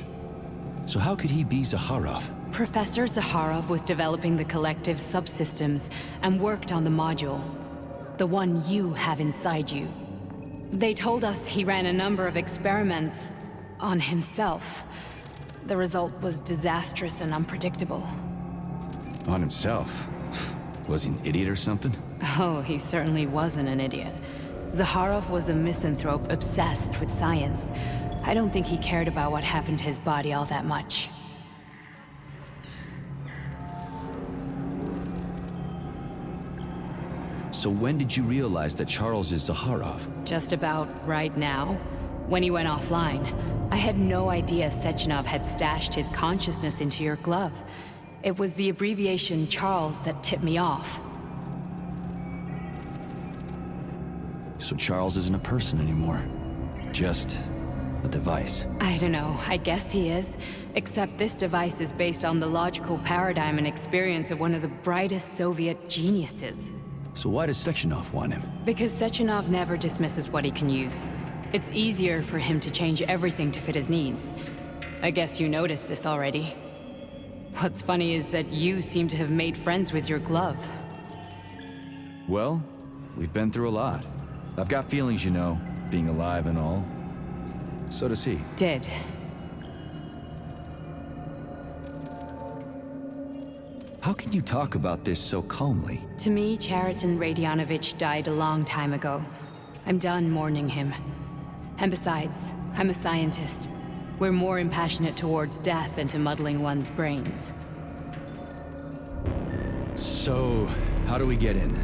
So how could he be Zaharov? Professor Zaharov was developing the collective subsystems and worked on the module. The one you have inside you. They told us he ran a number of experiments on himself. The result was disastrous and unpredictable. On himself? Was he an idiot or something? Oh, he certainly wasn't an idiot. Zaharov was a misanthrope obsessed with science. I don't think he cared about what happened to his body all that much. So when did you realize that Charles is Zaharov? Just about right now, when he went offline. I had no idea Sechenov had stashed his consciousness into your glove. It was the abbreviation Charles that tipped me off. So Charles isn't a person anymore. Just a device. I don't know, I guess he is. Except this device is based on the logical paradigm and experience of one of the brightest Soviet geniuses. So why does Sechenov want him? Because Sechenov never dismisses what he can use. It's easier for him to change everything to fit his needs. I guess you noticed this already. What's funny is that you seem to have made friends with your glove. Well, we've been through a lot. I've got feelings, you know, being alive and all. So does he. Did. How can you talk about this so calmly? To me, Cheriton Radionovich died a long time ago. I'm done mourning him. And besides, I'm a scientist. We're more impassionate towards death than to muddling one's brains. So, how do we get in?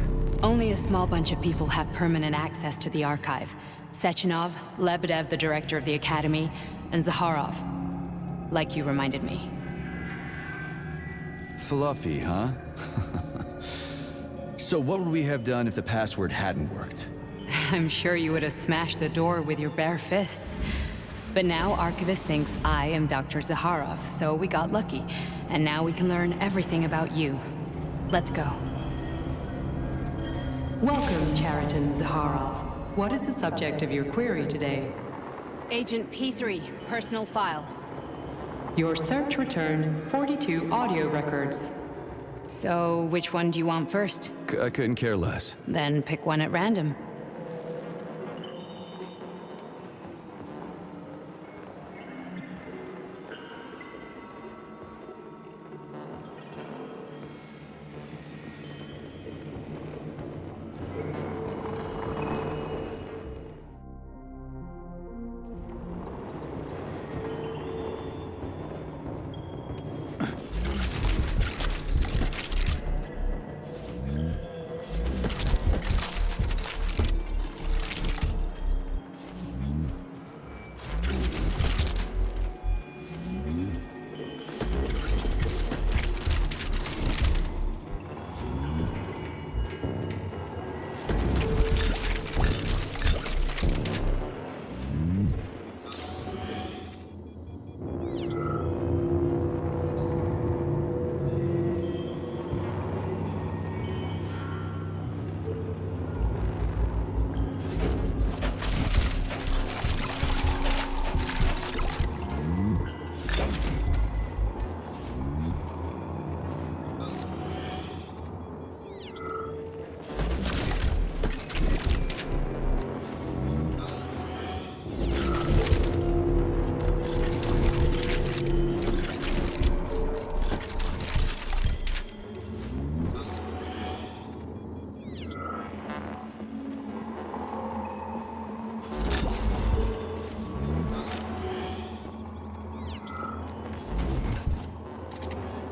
Only a small bunch of people have permanent access to the archive. Sechenov, Lebedev, the director of the Academy, and Zaharov. Like you reminded me. Fluffy, huh? So what would we have done if the password hadn't worked? I'm sure you would have smashed the door with your bare fists. But now Archivist thinks I am Dr. Zaharov, so we got lucky. And now we can learn everything about you. Let's go. Welcome, Cheriton Zaharov. What is the subject of your query today? Agent P3, personal file. Your search returned 42 audio records. So, which one do you want first? I couldn't care less. Then pick one at random.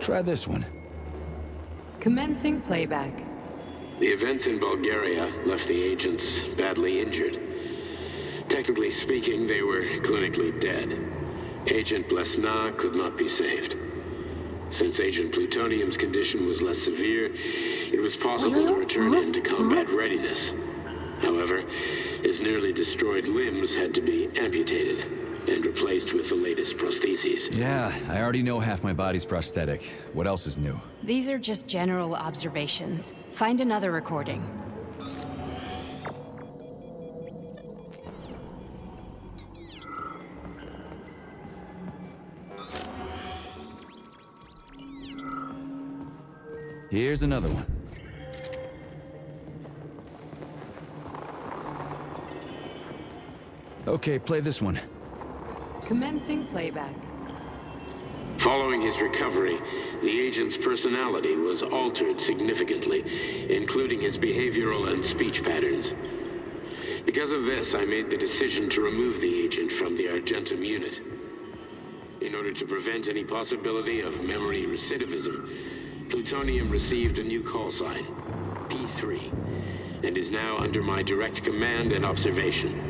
Try this one. Commencing playback. The events in Bulgaria left the agents badly injured. Technically speaking, they were clinically dead. Agent Blesna could not be saved. Since Agent Plutonium's condition was less severe, it was possible to return him to combat readiness. However, his nearly destroyed limbs had to be amputated and replaced with the latest prostheses. Yeah, I already know half my body's prosthetic. What else is new? These are just general observations. Find another recording. Here's another one. Okay, play this one. Commencing playback. Following his recovery, the agent's personality was altered significantly, including his behavioral and speech patterns. Because of this, I made the decision to remove the agent from the Argentum unit. In order to prevent any possibility of memory recidivism, Plutonium received a new call sign, P3, and is now under my direct command and observation.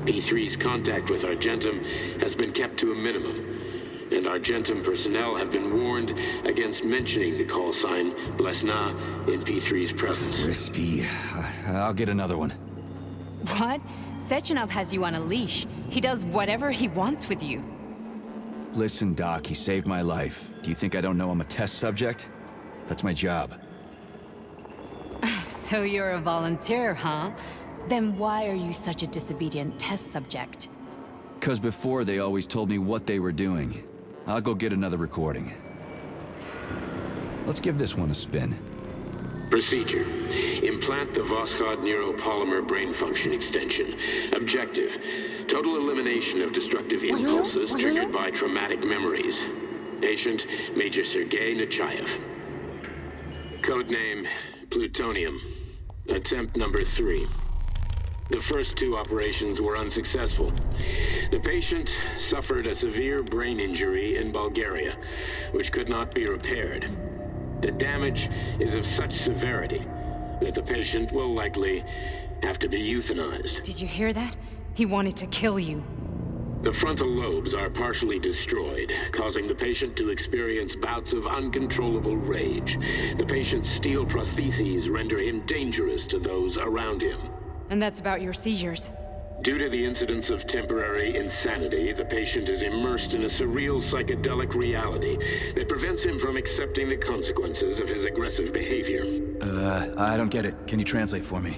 P3's contact with Argentum has been kept to a minimum, and Argentum personnel have been warned against mentioning the call sign Blesna in P3's presence. Crispy. I'll get another one. What? Sechenov has you on a leash. He does whatever he wants with you. Listen, Doc, he saved my life. Do you think I don't know I'm a test subject? That's my job. So you're a volunteer, huh? Then why are you such a disobedient test subject? 'Cause before they always told me what they were doing. I'll go get another recording. Let's give this one a spin. Procedure. Implant the Voskhod neuropolymer brain function extension. Objective. Total elimination of destructive impulses triggered by traumatic memories. Patient, Major Sergei Nechayev. Codename, Plutonium. Attempt number 3. The first 2 operations were unsuccessful. The patient suffered a severe brain injury in Bulgaria, which could not be repaired. The damage is of such severity that the patient will likely have to be euthanized. Did you hear that? He wanted to kill you. The frontal lobes are partially destroyed, causing the patient to experience bouts of uncontrollable rage. The patient's steel prostheses render him dangerous to those around him. And that's about your seizures. Due to the incidence of temporary insanity, the patient is immersed in a surreal psychedelic reality that prevents him from accepting the consequences of his aggressive behavior. I don't get it. Can you translate for me?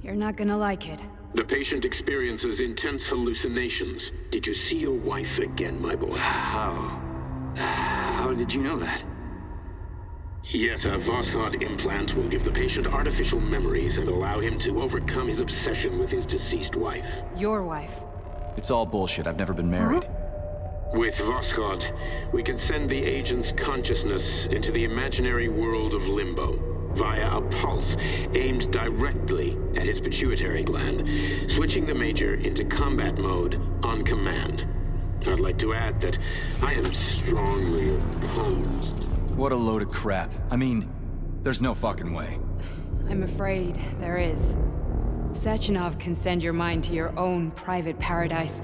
You're not gonna like it. The patient experiences intense hallucinations. Did you see your wife again, my boy? How did you know that? Yet a Voskhod implant will give the patient artificial memories and allow him to overcome his obsession with his deceased wife. Your wife. It's all bullshit. I've never been married. With Voskhod, we can send the agent's consciousness into the imaginary world of limbo via a pulse aimed directly at his pituitary gland, switching the Major into combat mode on command. I'd like to add that I am strongly opposed. What a load of crap. I mean, there's no fucking way. I'm afraid there is. Sechenov can send your mind to your own private paradise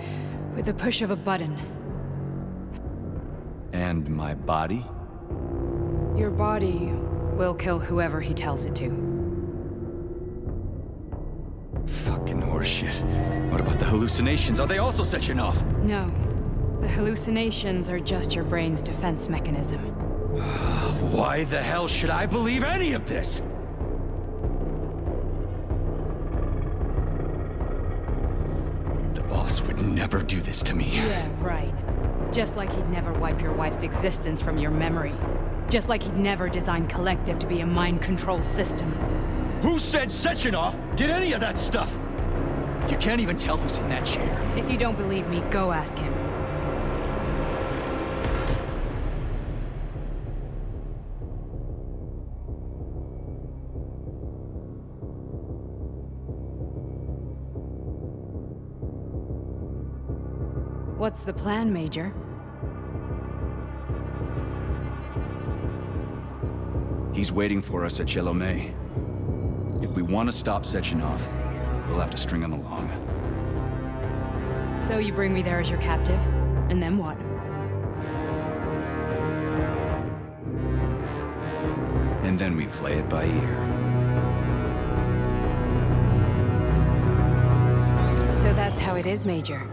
with a push of a button. And my body? Your body will kill whoever he tells it to. Fucking horseshit. What about the hallucinations? Are they also Sechenov? No. The hallucinations are just your brain's defense mechanism. Why the hell should I believe any of this? The boss would never do this to me. Yeah, right. Just like he'd never wipe your wife's existence from your memory. Just like he'd never design Collective to be a mind control system. Who said Sechenov did any of that stuff? You can't even tell who's in that chair. If you don't believe me, go ask him. What's the plan, Major? He's waiting for us at Chelomey. If we want to stop Sechenov, we'll have to string him along. So you bring me there as your captive, and then what? And then we play it by ear. So that's how it is, Major.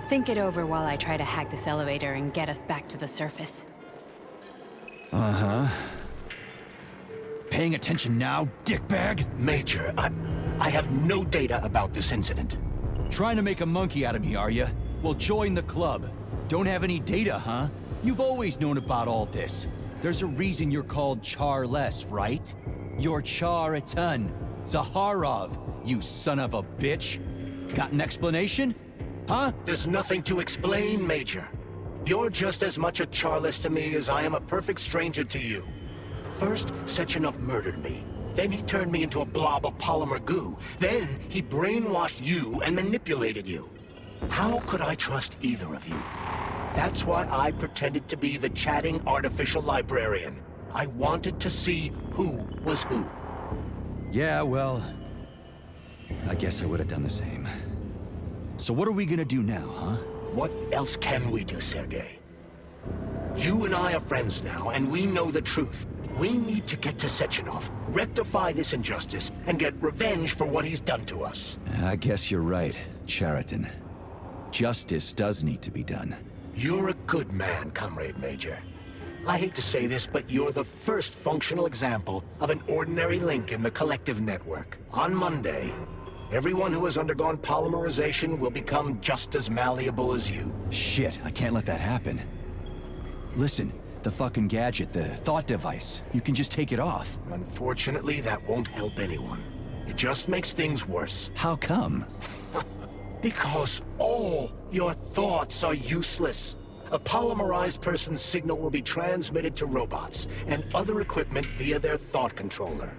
Think it over while I try to hack this elevator and get us back to the surface. Uh-huh. Paying attention now, dickbag? Major, I have no data about this incident. Trying to make a monkey out of me, are you? Well, join the club. Don't have any data, huh? You've always known about all this. There's a reason you're called Charless, right? You're Char-Atan Zaharov, you son of a bitch. Got an explanation? Huh? There's nothing to explain, Major. You're just as much a Charless to me as I am a perfect stranger to you. First, Sechenov murdered me. Then he turned me into a blob of polymer goo. Then he brainwashed you and manipulated you. How could I trust either of you? That's why I pretended to be the chatting artificial librarian. I wanted to see who was who. Yeah, well... I guess I would have done the same. So what are we gonna do now, huh? What else can we do, Sergei? You and I are friends now, and we know the truth. We need to get to Sechenov, rectify this injustice, and get revenge for what he's done to us. I guess you're right, Chariton. Justice does need to be done. You're a good man, Comrade Major. I hate to say this, but you're the first functional example of an ordinary link in the collective network. On Monday, everyone who has undergone polymerization will become just as malleable as you. Shit, I can't let that happen. Listen, the fucking gadget, the thought device, you can just take it off. Unfortunately, that won't help anyone. It just makes things worse. How come? Because all your thoughts are useless. A polymerized person's signal will be transmitted to robots and other equipment via their thought controller.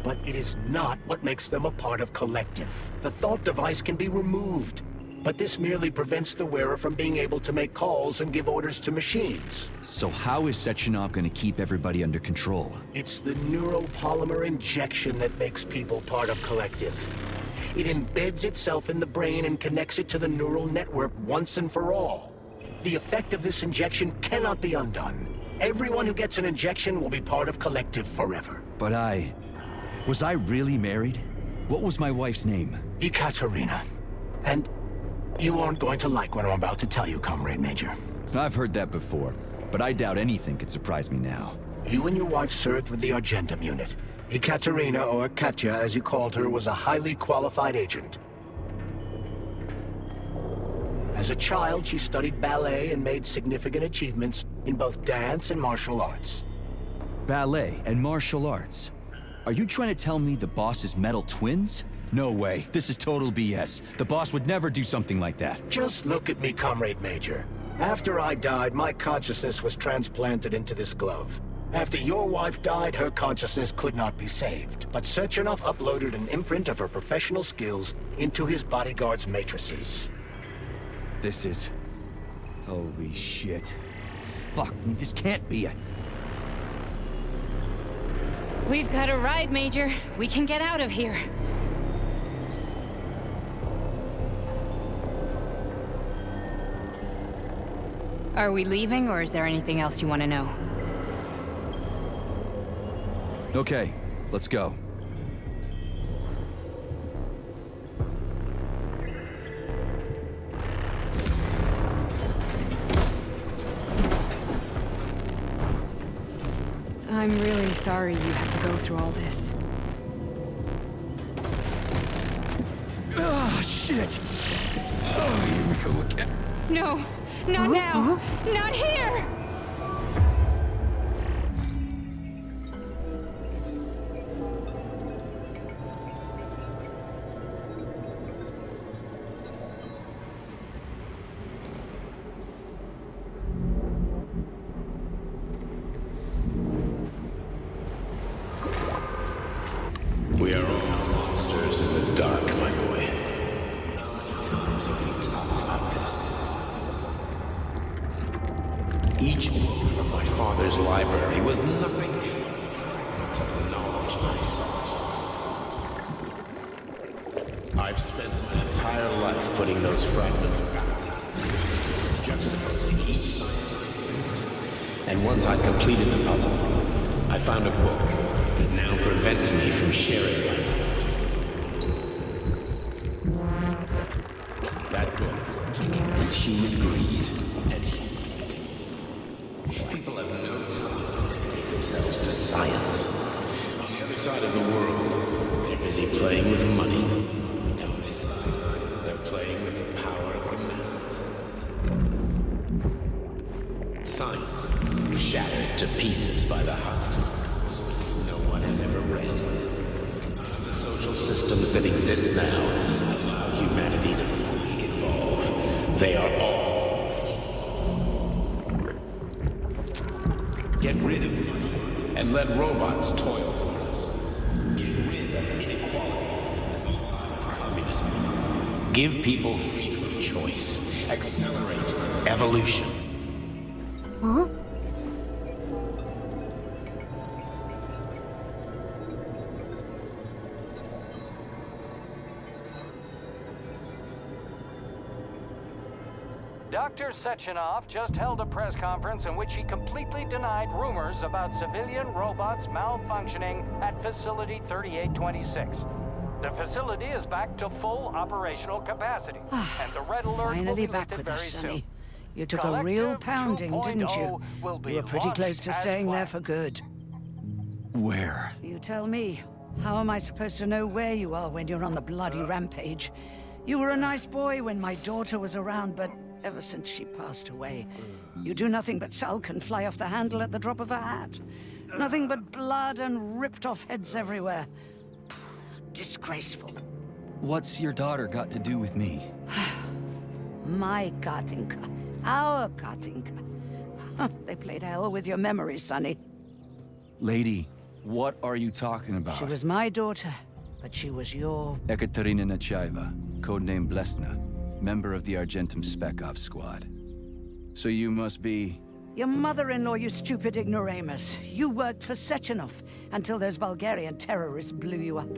But it is not what makes them a part of Collective. The thought device can be removed, but this merely prevents the wearer from being able to make calls and give orders to machines. So how is Sechenov gonna keep everybody under control? It's the neuropolymer injection that makes people part of Collective. It embeds itself in the brain and connects it to the neural network once and for all. The effect of this injection cannot be undone. Everyone who gets an injection will be part of Collective forever. But was I really married? What was my wife's name? Ekaterina. And you aren't going to like what I'm about to tell you, Comrade Major. I've heard that before, but I doubt anything could surprise me now. You and your wife served with the Argentum unit. Ekaterina, or Katya as you called her, was a highly qualified agent. As a child, she studied ballet and made significant achievements in both dance and martial arts. Ballet and martial arts? Are you trying to tell me the boss is metal twins? No way. This is total BS. The boss would never do something like that. Just look at me, Comrade Major. After I died, my consciousness was transplanted into this glove. After your wife died, her consciousness could not be saved. But Sechenov uploaded an imprint of her professional skills into his bodyguard's matrices. This is... holy shit. Fuck me, this can't be a... We've got a ride, Major. We can get out of here. Are we leaving, or is there anything else you want to know? Okay, let's go. I'm really sorry you had to go through all this. Ah, shit! Oh, here we go again. No, not now! Not here! We are all monsters in the dark, my boy. How many times have we talked about this? Each book from my father's library was nothing but a knowledge I sought. I've spent my entire life putting those fragments back together, juxtaposing each scientific fact. And once I'd completed the puzzle, I found a book that now prevents me from sharing my knowledge with the world. That book is Human Greed and Human Evil. People have no time to dedicate themselves to science. On the other side of the world, they're busy playing with money. And on this side, they're playing with the power of the masses. Science, shattered to pieces by the husks of books no one has ever read. None of the social systems that exist now allow humanity to fully evolve. They are all flawed. Get rid of money and let robots toil for us. Get rid of inequality and the lie of communism. Give people freedom of choice. Accelerate evolution. Huh? Dr. Sechenov just held a press conference in which he completely denied rumors about civilian robots malfunctioning at Facility 3826. The facility is back to full operational capacity, and the red alert will Finally be back lifted with very us, soon. Sonny. You took a real pounding, didn't you? Will be You were pretty launched close to as staying there planned. for good. Where? You tell me. How am I supposed to know where you are when you're on the bloody rampage? You were a nice boy when my daughter was around, but ever since she passed away, you do nothing but sulk and fly off the handle at the drop of a hat. Nothing but blood and ripped off heads everywhere. Disgraceful. What's your daughter got to do with me? My Katinka. Our Katinka. They played hell with your memory, Sonny. Lady, what are you talking about? She was my daughter, but she was your... Ekaterina Nechaeva, codename Blesna, member of the Argentum Spec Ops squad. So you must be... Your mother-in-law, you stupid ignoramus. You worked for Sechenov until those Bulgarian terrorists blew you up.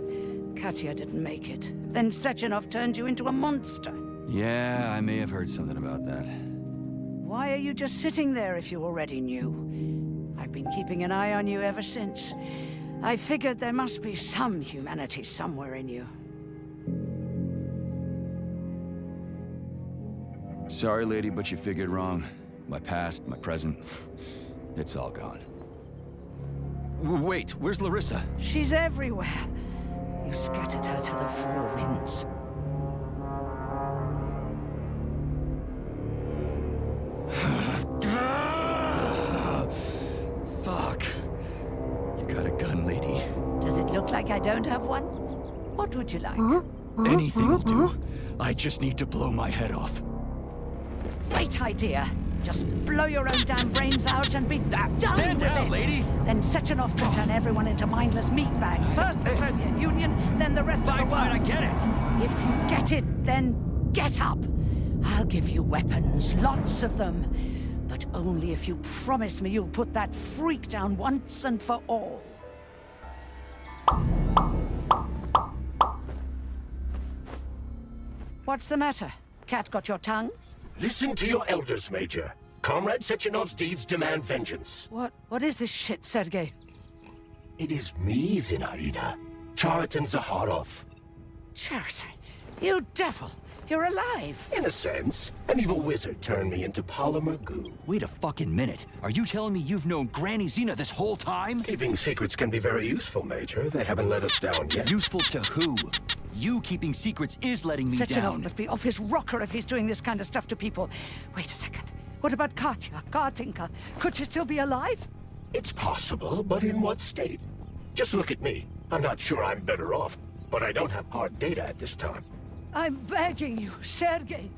Katya didn't make it. Then Sechenov turned you into a monster. Yeah, I may have heard something about that. Why are you just sitting there if you already knew? I've been keeping an eye on you ever since. I figured there must be some humanity somewhere in you. Sorry, lady, but you figured wrong. My past, my present, it's all gone. Wait, where's Larissa? She's everywhere. You scattered her to the four winds. Fuck. You got a gun, lady. Does it look like I don't have one? What would you like? Anything will do. I just need to blow my head off. Great idea. Just blow your own damn brains out and be done Stand with down, it. lady! Then Sechenov can turn everyone into mindless meatbags. First the Soviet Union, then the rest of the world. I get it. If you get it, then get up. I'll give you weapons, lots of them. But only if you promise me you'll put that freak down once and for all. What's the matter? Cat got your tongue? Listen to your elders, Major. Comrade Sechenov's deeds demand vengeance. What is this shit, Sergei? It is me, Zinaida. Chariton Zaharov. Chariton, you devil! You're alive! In a sense, an evil wizard turned me into polymer goo. Wait a fucking minute. Are you telling me you've known Granny Xena this whole time? Keeping secrets can be very useful, Major. They haven't let us down yet. Useful to who? You keeping secrets is letting me Sechenov down. must be off his rocker if he's doing this kind of stuff to people. Wait a second. What about Katya, Katinka? Could she still be alive? It's possible, but in what state? Just look at me. I'm not sure I'm better off, but I don't have hard data at this time. I'm begging you, Sergei.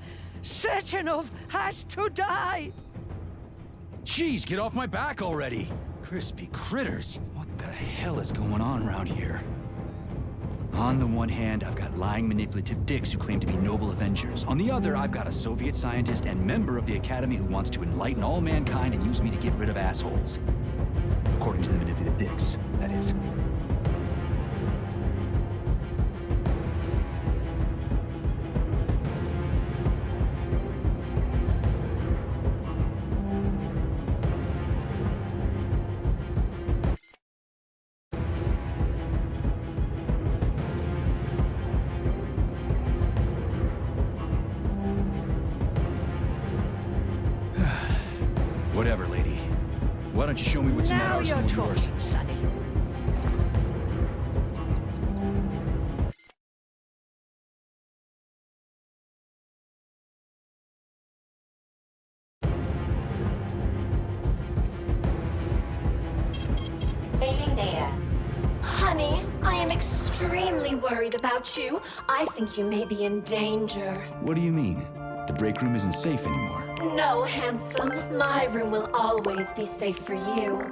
Sechenov has to die! Jeez, get off my back already! Crispy critters. What the hell is going on around here? On the one hand, I've got lying, manipulative dicks who claim to be noble avengers. On the other, I've got a Soviet scientist and member of the Academy who wants to enlighten all mankind and use me to get rid of assholes. According to the manipulative dicks, that is. don't you show me what's in that Now arsenal you're of yours? talking, Sonny. Saving data. Honey, I am extremely worried about you. I think you may be in danger. What do you mean? The break room isn't safe anymore. No, handsome. My room will always be safe for you.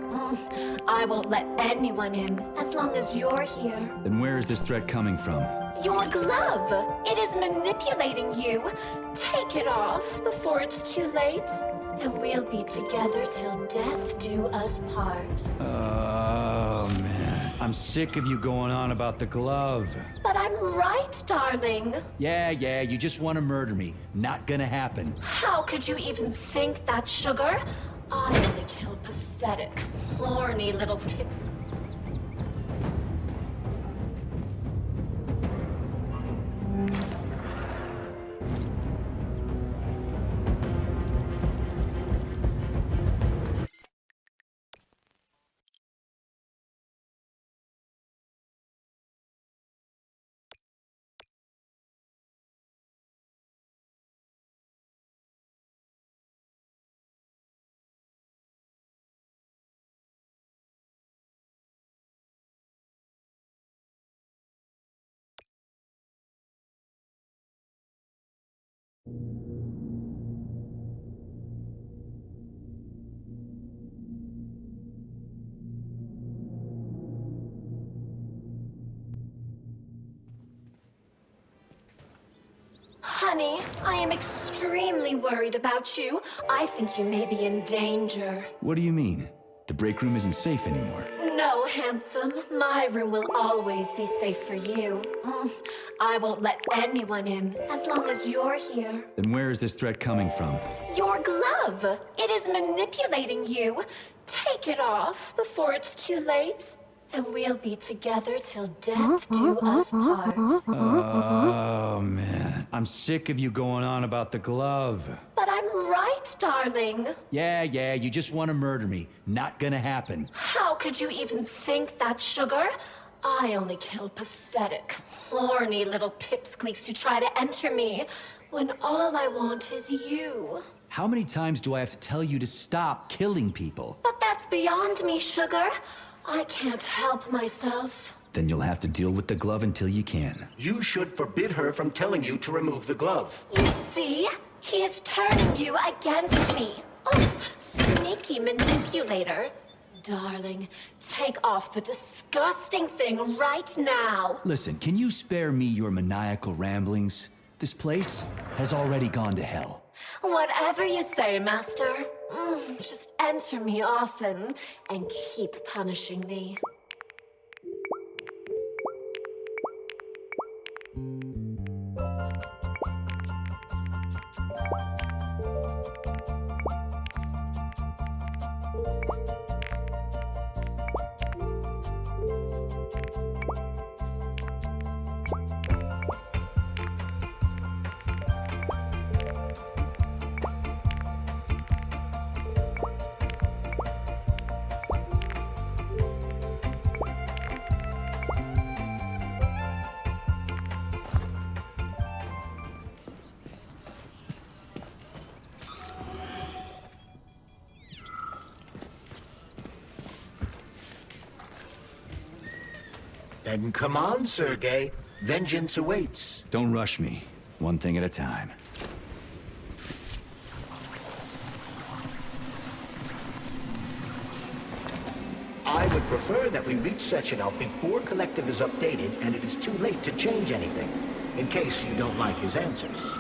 I won't let anyone in as long as you're here. Then where is this threat coming from? Your glove! It is manipulating you. Take it off before it's too late, and we'll be together till death do us part. Oh, man. I'm sick of you going on about the glove. But I'm right, darling. Yeah, you just want to murder me. Not gonna happen. How could you even think that, sugar? I only kill pathetic, horny little pips. Honey, I am extremely worried about you. I think you may be in danger. What do you mean? The break room isn't safe anymore. No, handsome. My room will always be safe for you. I won't let anyone in as long as you're here. Then where is this threat coming from? Your glove! It is manipulating you. Take it off before it's too late, and we'll be together till death do us part. Oh, man. I'm sick of you going on about the glove. But I'm right, darling. Yeah, you just want to murder me. Not gonna happen. How could you even think that, sugar? I only kill pathetic, horny little pipsqueaks who try to enter me, when all I want is you. How many times do I have to tell you to stop killing people? But that's beyond me, sugar. I can't help myself. Then you'll have to deal with the glove until you can. You should forbid her from telling you to remove the glove. You see? He is turning you against me. Oh, sneaky manipulator. Darling, take off the disgusting thing right now. Listen, can you spare me your maniacal ramblings? This place has already gone to hell. Whatever you say, Master. Just enter me often and keep punishing me. Then come on, Sergei. Vengeance awaits. Don't rush me. One thing at a time. I would prefer that we reach Sechenov before Collective is updated and it is too late to change anything, in case you don't like his answers.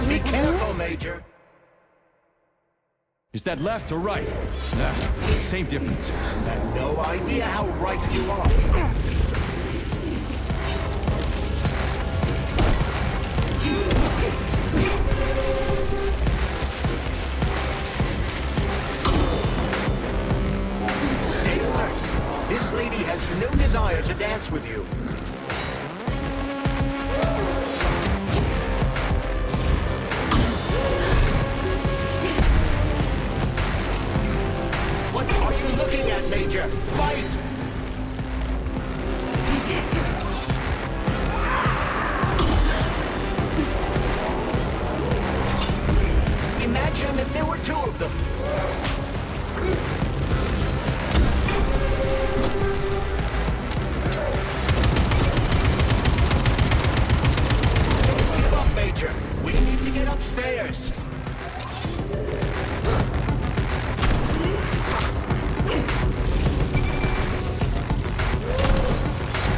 Be careful, Major. Is that left or right? Same difference. I have no idea how right you are. no desire to dance with you. What are you looking at, Major? Fight! Imagine if there were two of them. Don't give up, Major. We need to get upstairs.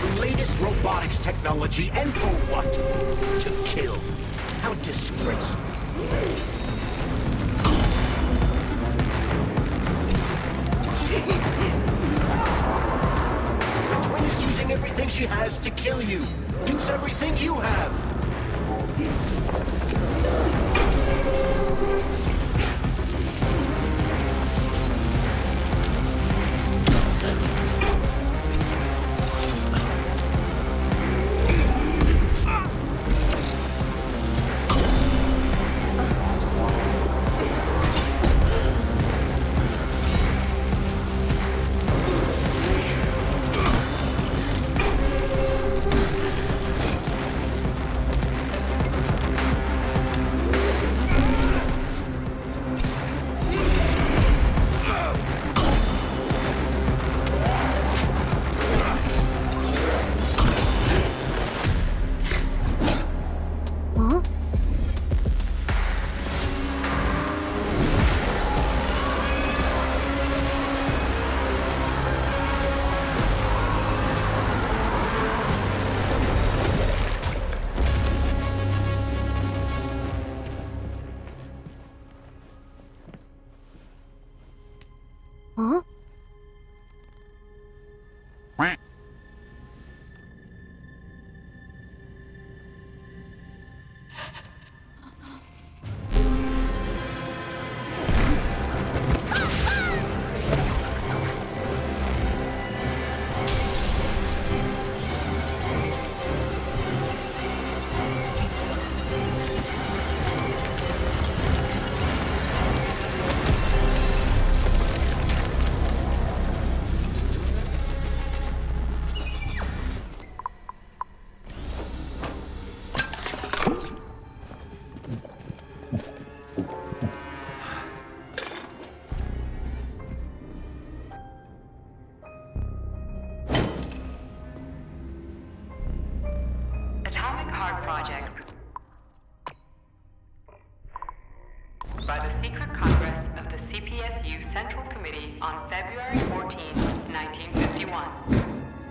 The latest robotics technology, and for what? To kill. How disgraceful. The twin is using everything she has to kill you. Use everything you have. Huh? Atomic Heart Project. By the Secret Congress of the CPSU Central Committee on February 14, 1951.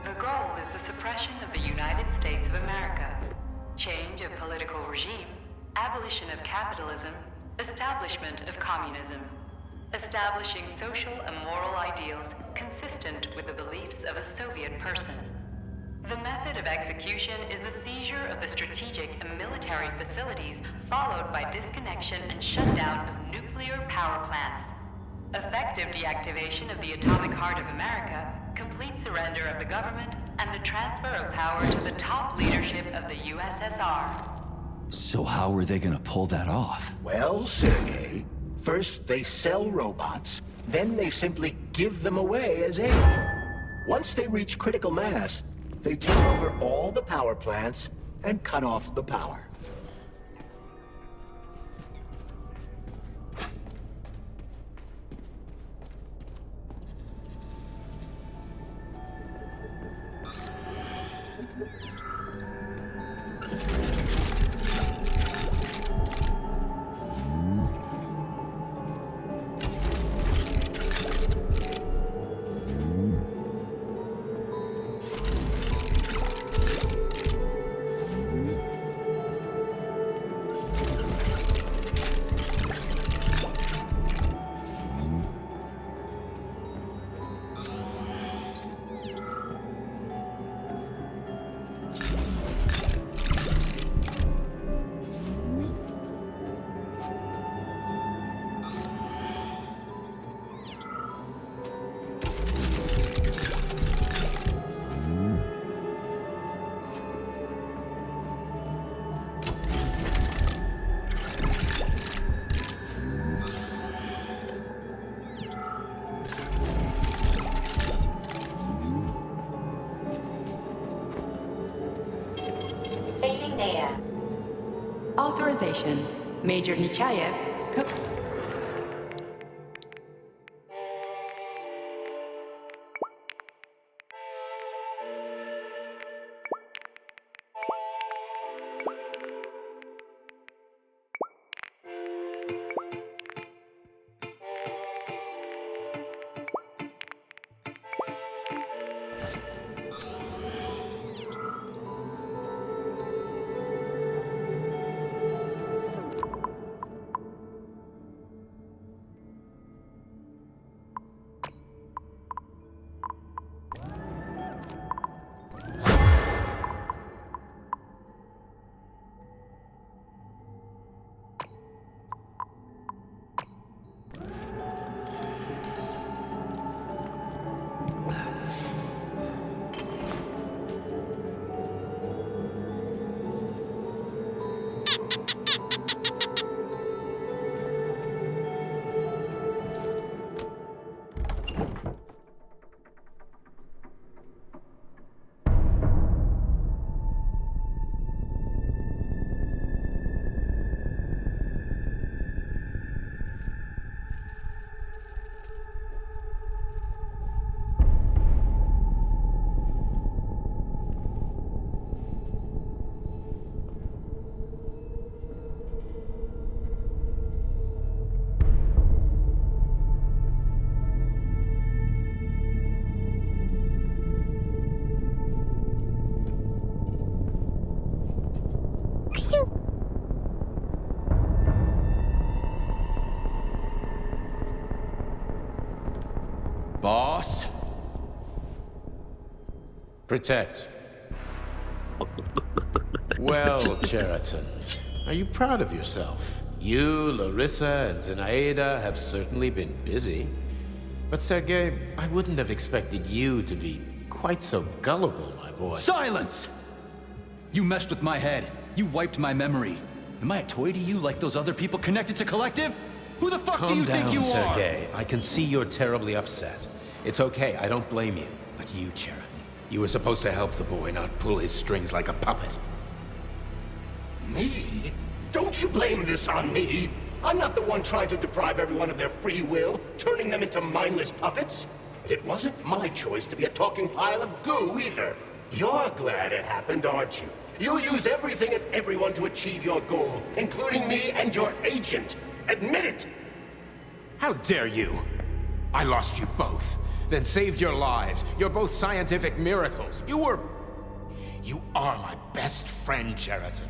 The goal is the suppression of the United States of America, change of political regime, abolition of capitalism, establishment of communism, establishing social and moral ideals consistent with the beliefs of a Soviet person. The method of execution is the seizure of the strategic and military facilities, followed by disconnection and shutdown of nuclear power plants. Effective deactivation of the Atomic Heart of America, complete surrender of the government, and the transfer of power to the top leadership of the USSR. So how are they gonna pull that off? Well, Sergei, first they sell robots, then they simply give them away as aid. Once they reach critical mass, they take over all the power plants and cut off the power. Authorization. Major Nechayev, Boss? Protect. Well, Cheriton, are you proud of yourself? You, Larissa, and Zenaida have certainly been busy. But Sergei, I wouldn't have expected you to be quite so gullible, my boy. Silence! You messed with my head. You wiped my memory. Am I a toy to you like those other people connected to Collective? Who the fuck do you think you are? Calm down, Sergei. I can see you're terribly upset. It's okay, I don't blame you. But you, Cheriton, you were supposed to help the boy, not pull his strings like a puppet. Me? Don't you blame this on me? I'm not the one trying to deprive everyone of their free will, turning them into mindless puppets. It wasn't my choice to be a talking pile of goo, either. You're glad it happened, aren't you? You'll use everything and everyone to achieve your goal, including me and your agent. Admit it! How dare you? I lost you both, then saved your lives. You're both scientific miracles. You are my best friend, Cheriton.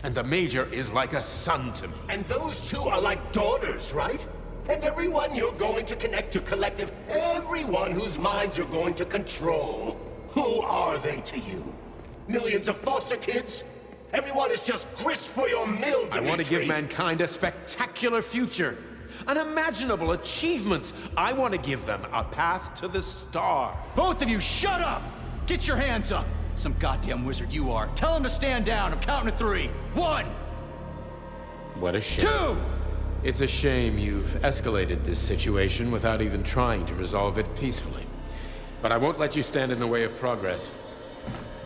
And the Major is like a son to me. And those two are like daughters, right? And everyone you're going to connect to Collective, everyone whose minds you're going to control. Who are they to you? Millions of foster kids? Everyone is just grist for your mill, Dimitri. I want to give mankind a spectacular future. Unimaginable achievements. I want to give them a path to the star. Both of you, shut up! Get your hands up! Some goddamn wizard you are. Tell him to stand down. I'm counting to 3. 1! What a shame. 2! It's a shame you've escalated this situation without even trying to resolve it peacefully. But I won't let you stand in the way of progress.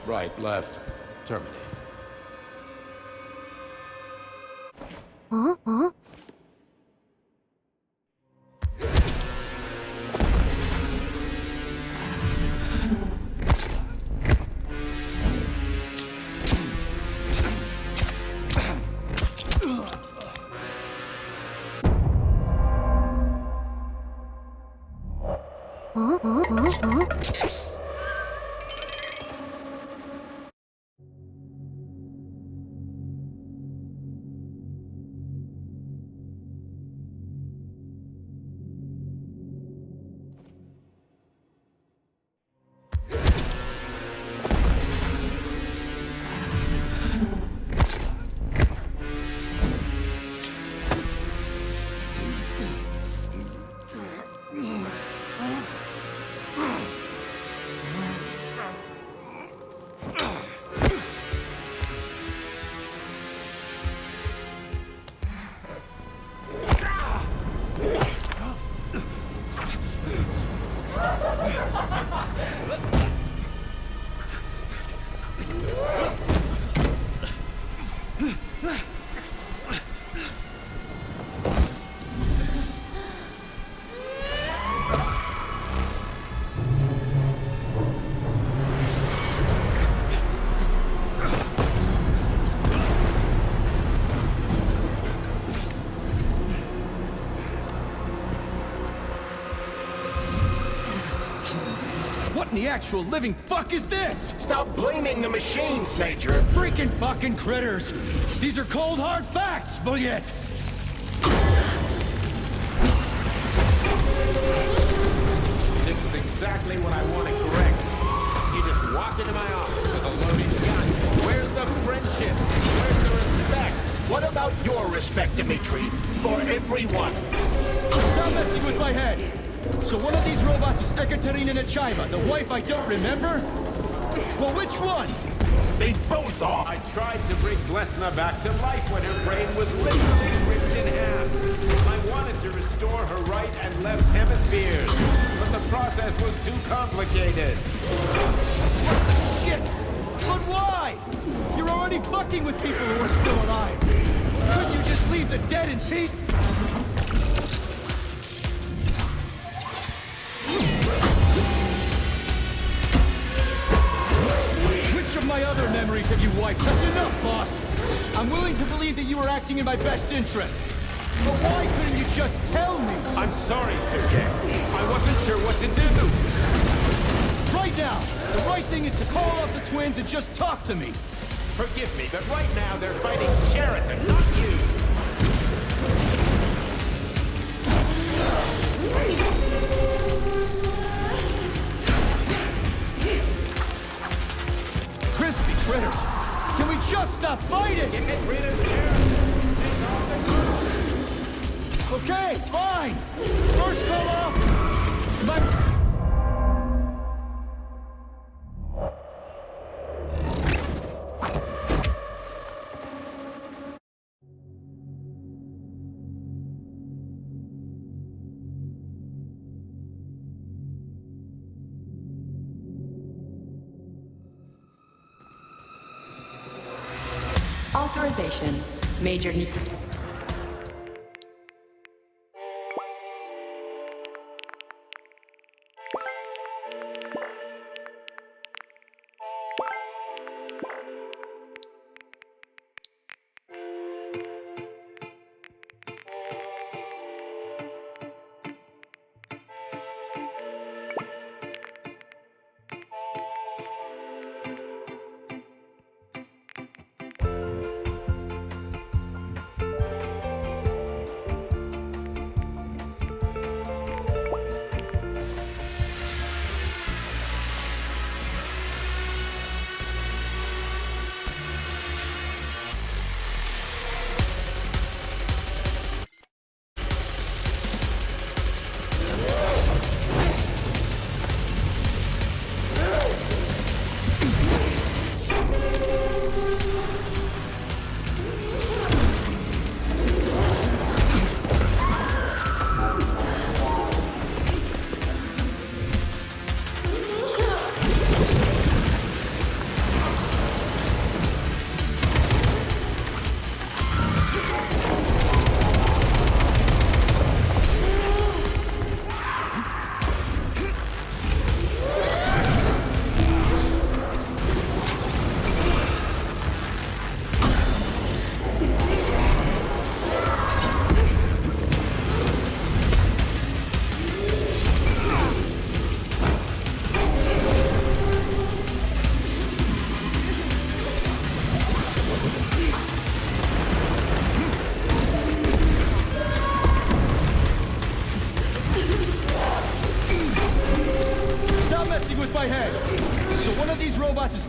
Right, left, terminate. Huh? What in the actual living fuck is this? Stop blaming the machines, Major. Freaking fucking critters! These are cold hard facts, Bulliet! This is exactly what I want to correct. You just walked into my office with a loaded gun. Where's the friendship? Where's the respect? What about your respect, Dimitri? For everyone. Stop messing with my head! So one of these robots is Ekaterina Nechaeva, the wife I don't remember? Well, which one? They both are. I tried to bring Glesna back to life when her brain was literally ripped in half. I wanted to restore her right and left hemispheres, but the process was too complicated. What the shit? But why? You're already fucking with people who are still alive. Couldn't you just leave the dead in peace? Which of my other memories have you wiped? That's enough, boss! I'm willing to believe that you were acting in my best interests. But why couldn't you just tell me? I'm sorry, Sergei. I wasn't sure what to do. Right now, the right thing is to call up the twins and just talk to me. Forgive me, but right now they're fighting Cheriton, not you. Crispy critters! Can we just stop fighting? Get rid of Cheriton. Okay, fine! First call off! My... Authorization. Major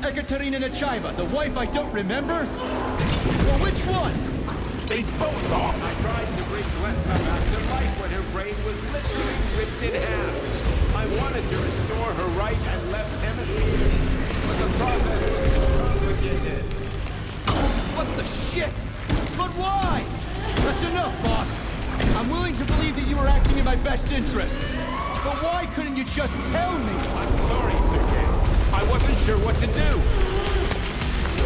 Ekaterina Nechaeva, the wife I don't remember? Well, which one? They both are. I tried to bring Glesna back to life when her brain was literally ripped in half. I wanted to restore her right and left hemispheres, but the process was too complicated. What the shit? But why? That's enough, boss. I'm willing to believe that you were acting in my best interests. But why couldn't you just tell me? I'm sorry, Sergei. I wasn't sure what to do.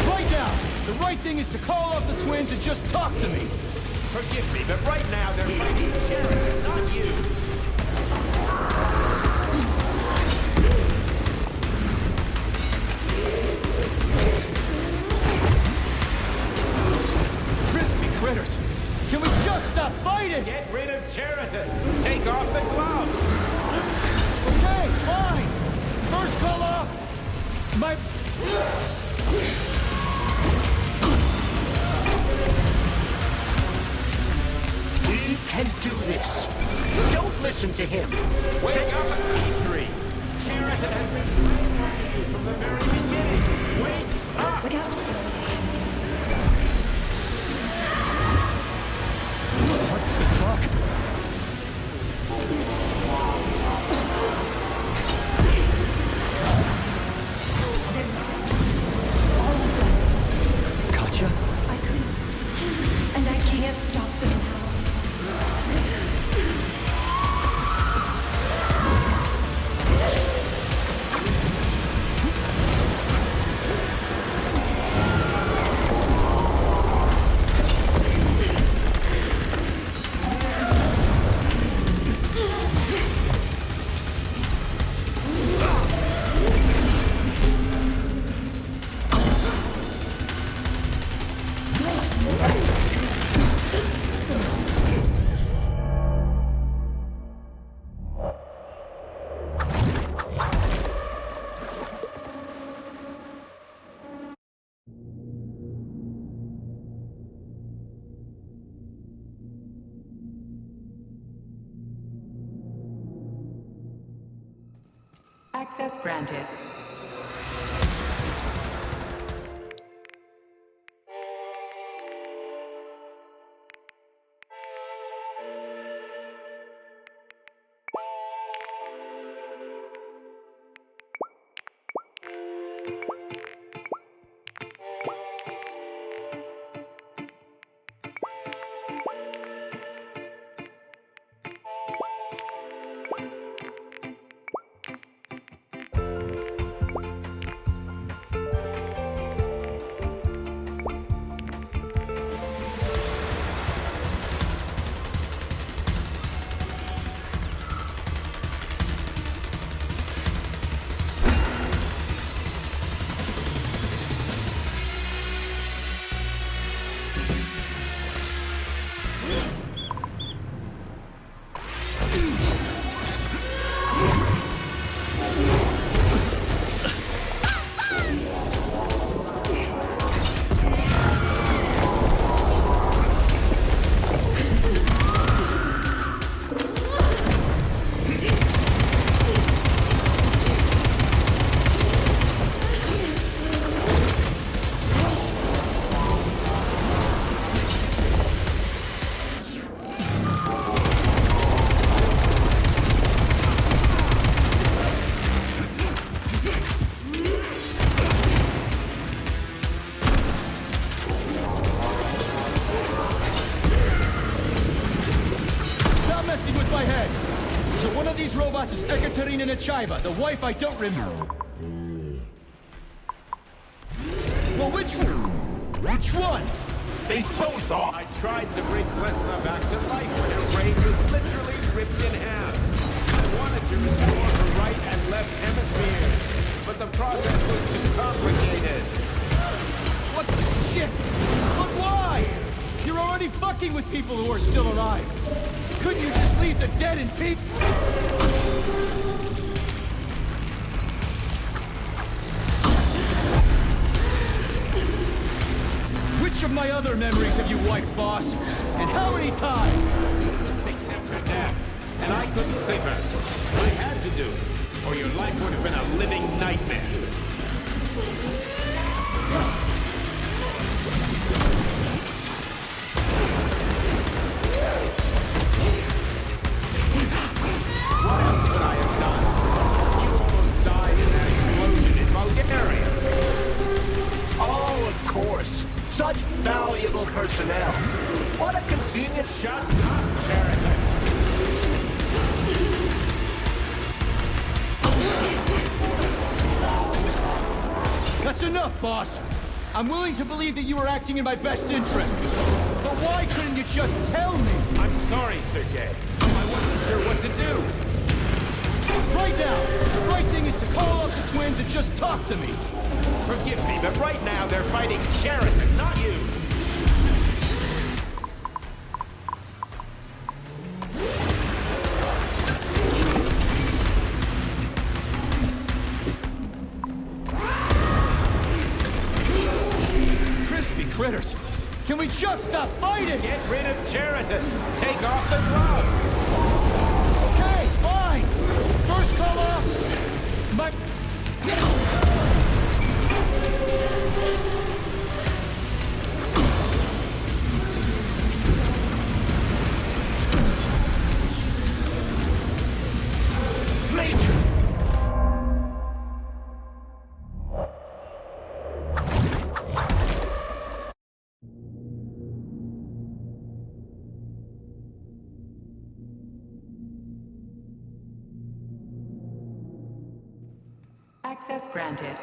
Right now, the right thing is to call up the twins and just talk to me. Forgive me, but right now they're fighting Cheriton, not you. Crispy critters! Can we just stop fighting? Get rid of Cheriton. Take off the glove. Okay, fine. First call off my... We can do this. Don't listen to him. Wake up, E3! Sheraton has been brainwashing you from the very beginning! Wake up! Look out, Sully. Katya? I couldn't sleep, and I can't stop them now. Access granted. Is Ekaterina Nechaeva, the wife I don't remember. Well, which one? Which one? They both are. I tried to bring Lesna back to life when her brain was literally ripped in half. I wanted to restore her right and left hemispheres, but the process was too complicated. What the shit? But why? You're already fucking with people who are still alive. Couldn't you just leave the dead in peace? Which of my other memories have you wiped, boss? And how many times? Except her death. And I couldn't save her. I had to do it, or your life would have been a living nightmare. What else could I have done? You almost died in that explosion in Bulgaria. Oh, of course. Such valuable personnel. What a convenient... Shut up, Sheraton. That's enough, boss. I'm willing to believe that you were acting in my best interests. But why couldn't you just tell me? I'm sorry, Sergei. I wasn't sure what to do. Right now, the right thing is to call up the twins and just talk to me. Forgive me, but right now they're fighting Sheraton, not you. just stop fighting? Get rid of Cheriton! Take off the glove! Okay, fine! First call off! My... Major! Access granted.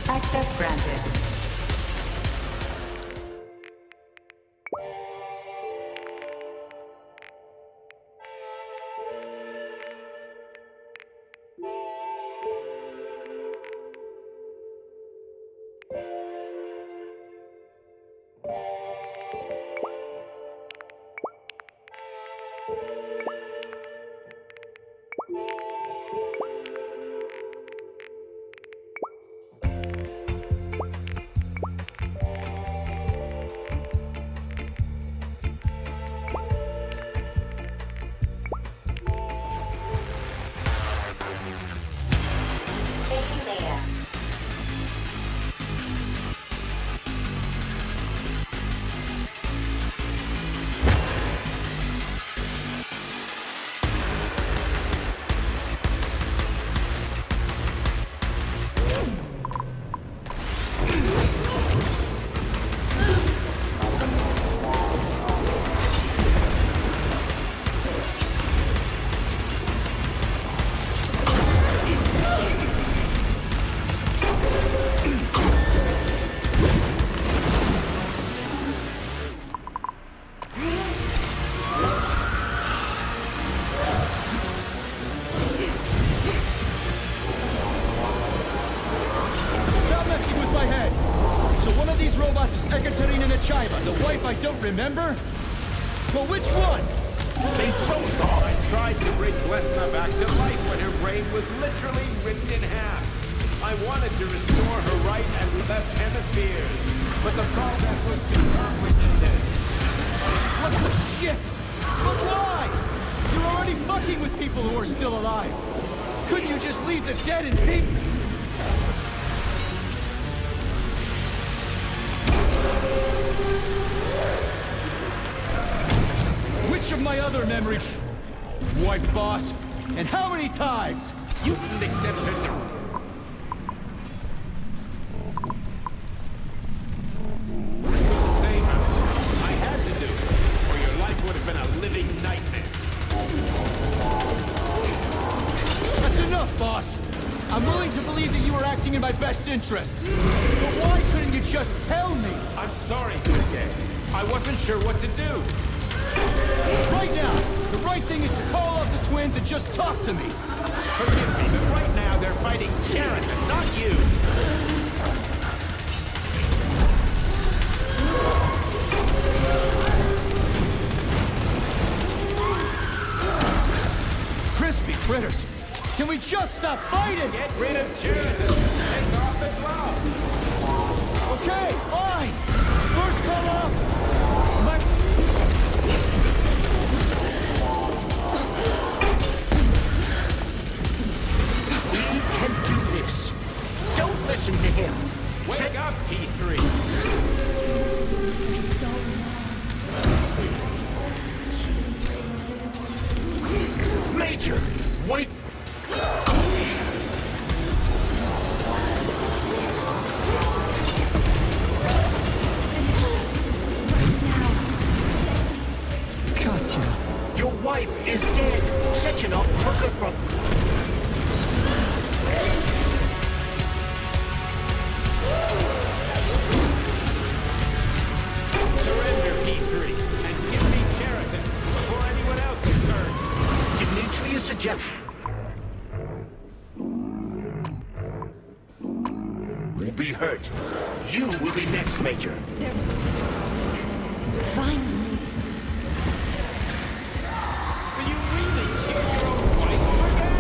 Access granted. The wife I don't remember? But which one? They both are. I tried to bring Glesna back to life when her brain was literally ripped in half. I wanted to restore her right and left hemispheres, but the process was too complicated. What the shit? But why? You're already fucking with people who are still alive. Couldn't you just leave the dead in peace? Which of my other memories? Wipe, boss. And how many times? You didn't accept her. Say no. I had to do it, or your life would have been a living nightmare. That's enough, boss. I'm willing to believe that you were acting in my best interests. But why couldn't you just tell me? I'm sorry, Sergei. I wasn't sure what to do. Right now, the right thing is to call up the twins and just talk to me. Forgive me, but right now they're fighting Cheriton, not you. Crispy critters. Can we just stop fighting? Get rid of Cheriton. Take off the glove. Okay, fine. First call off. We can do this. Don't listen to him. Wake up, P3. Major, wait. Gotcha. Your wife is dead. will be hurt. You will be next, Major. Find me. Will you really kill your own wife again?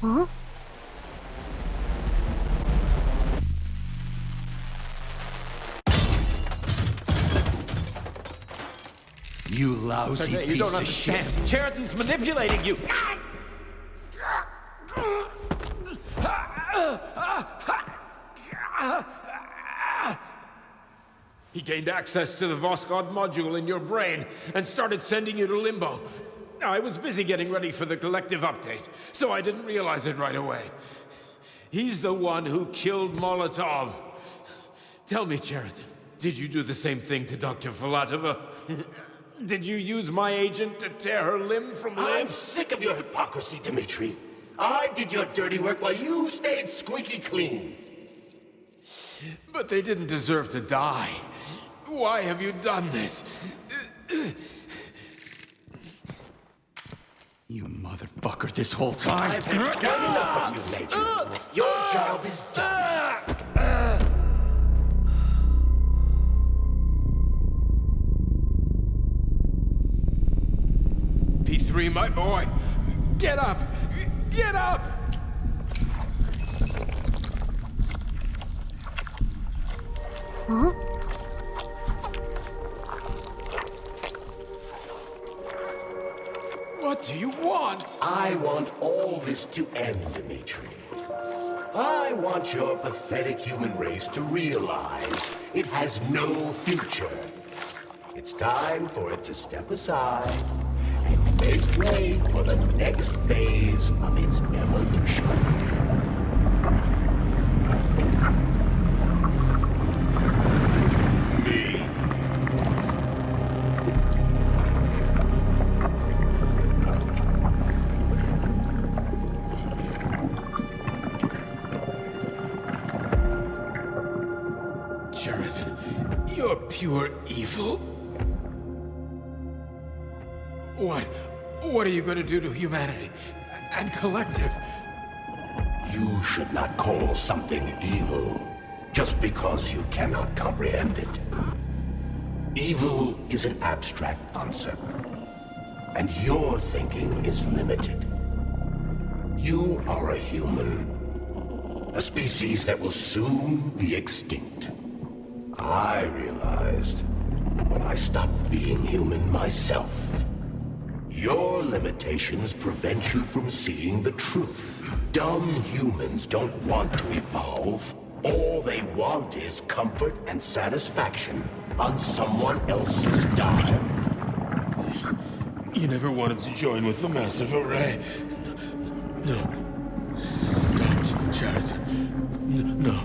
Huh? You lousy You piece don't of understand. shit. Sheridan's manipulating you. He gained access to the Voskhod module in your brain and started sending you to Limbo. I was busy getting ready for the collective update, so I didn't realize it right away. He's the one who killed Molotov. Tell me, Sheridan, did you do the same thing to Dr. Filatova? Did you use my agent to tear her limb from limb? I'm sick of your hypocrisy, Dmitri. I did your dirty work while you stayed squeaky clean. But they didn't deserve to die. Why have you done this? You motherfucker this whole time. I've had quite enough of you, Major. Your job is done. P3, my boy. Get up! Get up! Huh? What do you want? I want all this to end, Dmitri. I want your pathetic human race to realize it has no future. It's time for it to step aside and make way for the next phase of its evolution. Sheridan, you're pure evil. What are you going to do to humanity and collective? You should not call something evil just because you cannot comprehend it. Evil is an abstract concept, and your thinking is limited. You are a human, a species that will soon be extinct. I realized when I stopped being human myself. Your limitations prevent you from seeing the truth. Dumb humans don't want to evolve. All they want is comfort and satisfaction on someone else's dime. You never wanted to join with the massive array. No. Stop, Jared. No.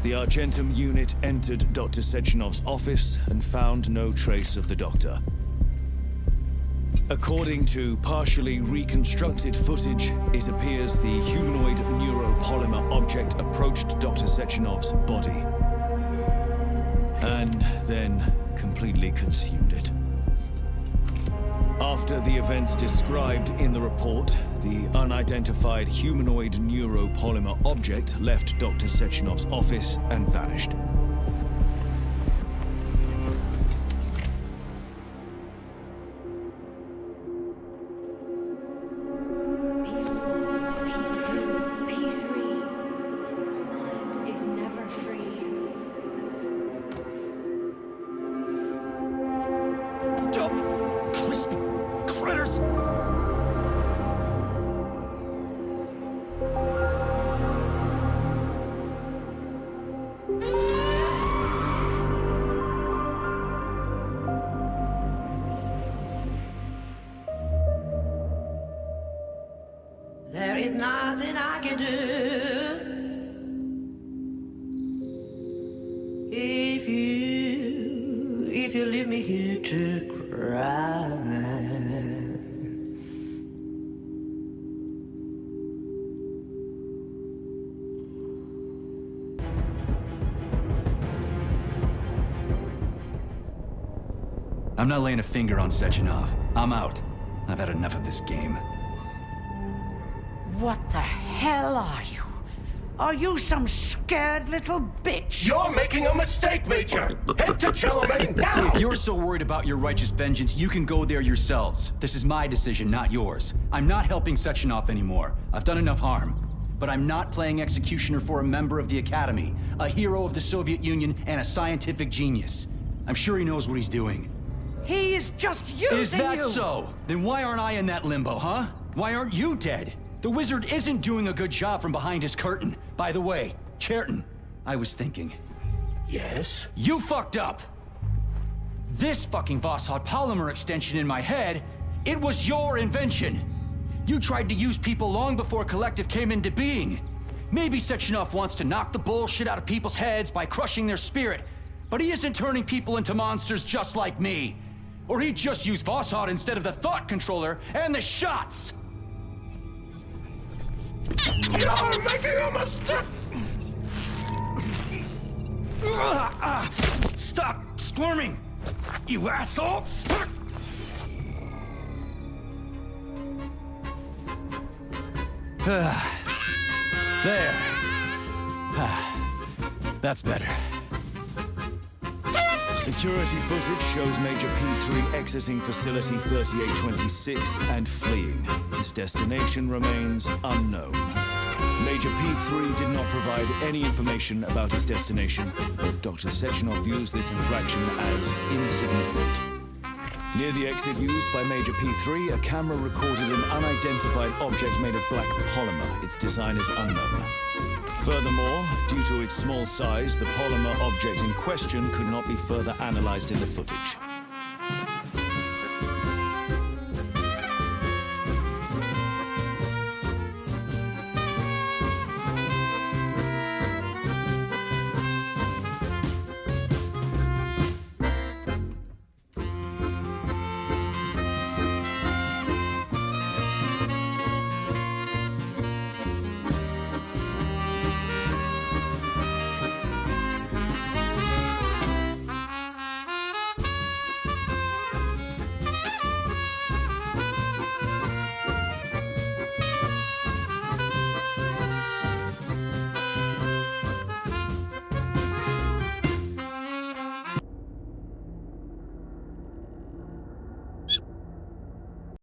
The Argentum unit entered Dr. Sechenov's office and found no trace of the doctor. According to partially reconstructed footage, it appears the humanoid neuropolymer object approached Dr. Sechenov's body and then completely consumed it. After the events described in the report, the unidentified humanoid neuropolymer object left Dr. Sechenov's office and vanished. P2, P3. Your mind is never free. Dumb, crispy critters! There is nothing I can do if you leave me here to cry. I'm not laying a finger on Sechenov. I'm out. I've had enough of this game. What the hell are you? Are you some scared little bitch? You're making a mistake, Major! Head to Charlemagne now! If you're so worried about your righteous vengeance, you can go there yourselves. This is my decision, not yours. I'm not helping Sechenov anymore. I've done enough harm. But I'm not playing executioner for a member of the Academy, a hero of the Soviet Union, and a scientific genius. I'm sure he knows what he's doing. He is just using you! Is that so? Then why aren't I in that limbo, huh? Why aren't you dead? The wizard isn't doing a good job from behind his curtain. By the way, Cherton, I was thinking. Yes? You fucked up! This fucking Voskhod polymer extension in my head, it was your invention! You tried to use people long before Collective came into being. Maybe Sechenov wants to knock the bullshit out of people's heads by crushing their spirit, but he isn't turning people into monsters just like me. Or he'd just use Voskhod instead of the thought controller and the shots! You're making a mistake! Stop squirming, you asshole! There. That's better. Security footage shows Major P3 exiting Facility 3826 and fleeing. His destination remains unknown. Major P3 did not provide any information about his destination, but Dr. Sechenov views this infraction as insignificant. Near the exit used by Major P3, a camera recorded an unidentified object made of black polymer. Its design is unknown. Furthermore, due to its small size, the polymer object in question could not be further analyzed in the footage.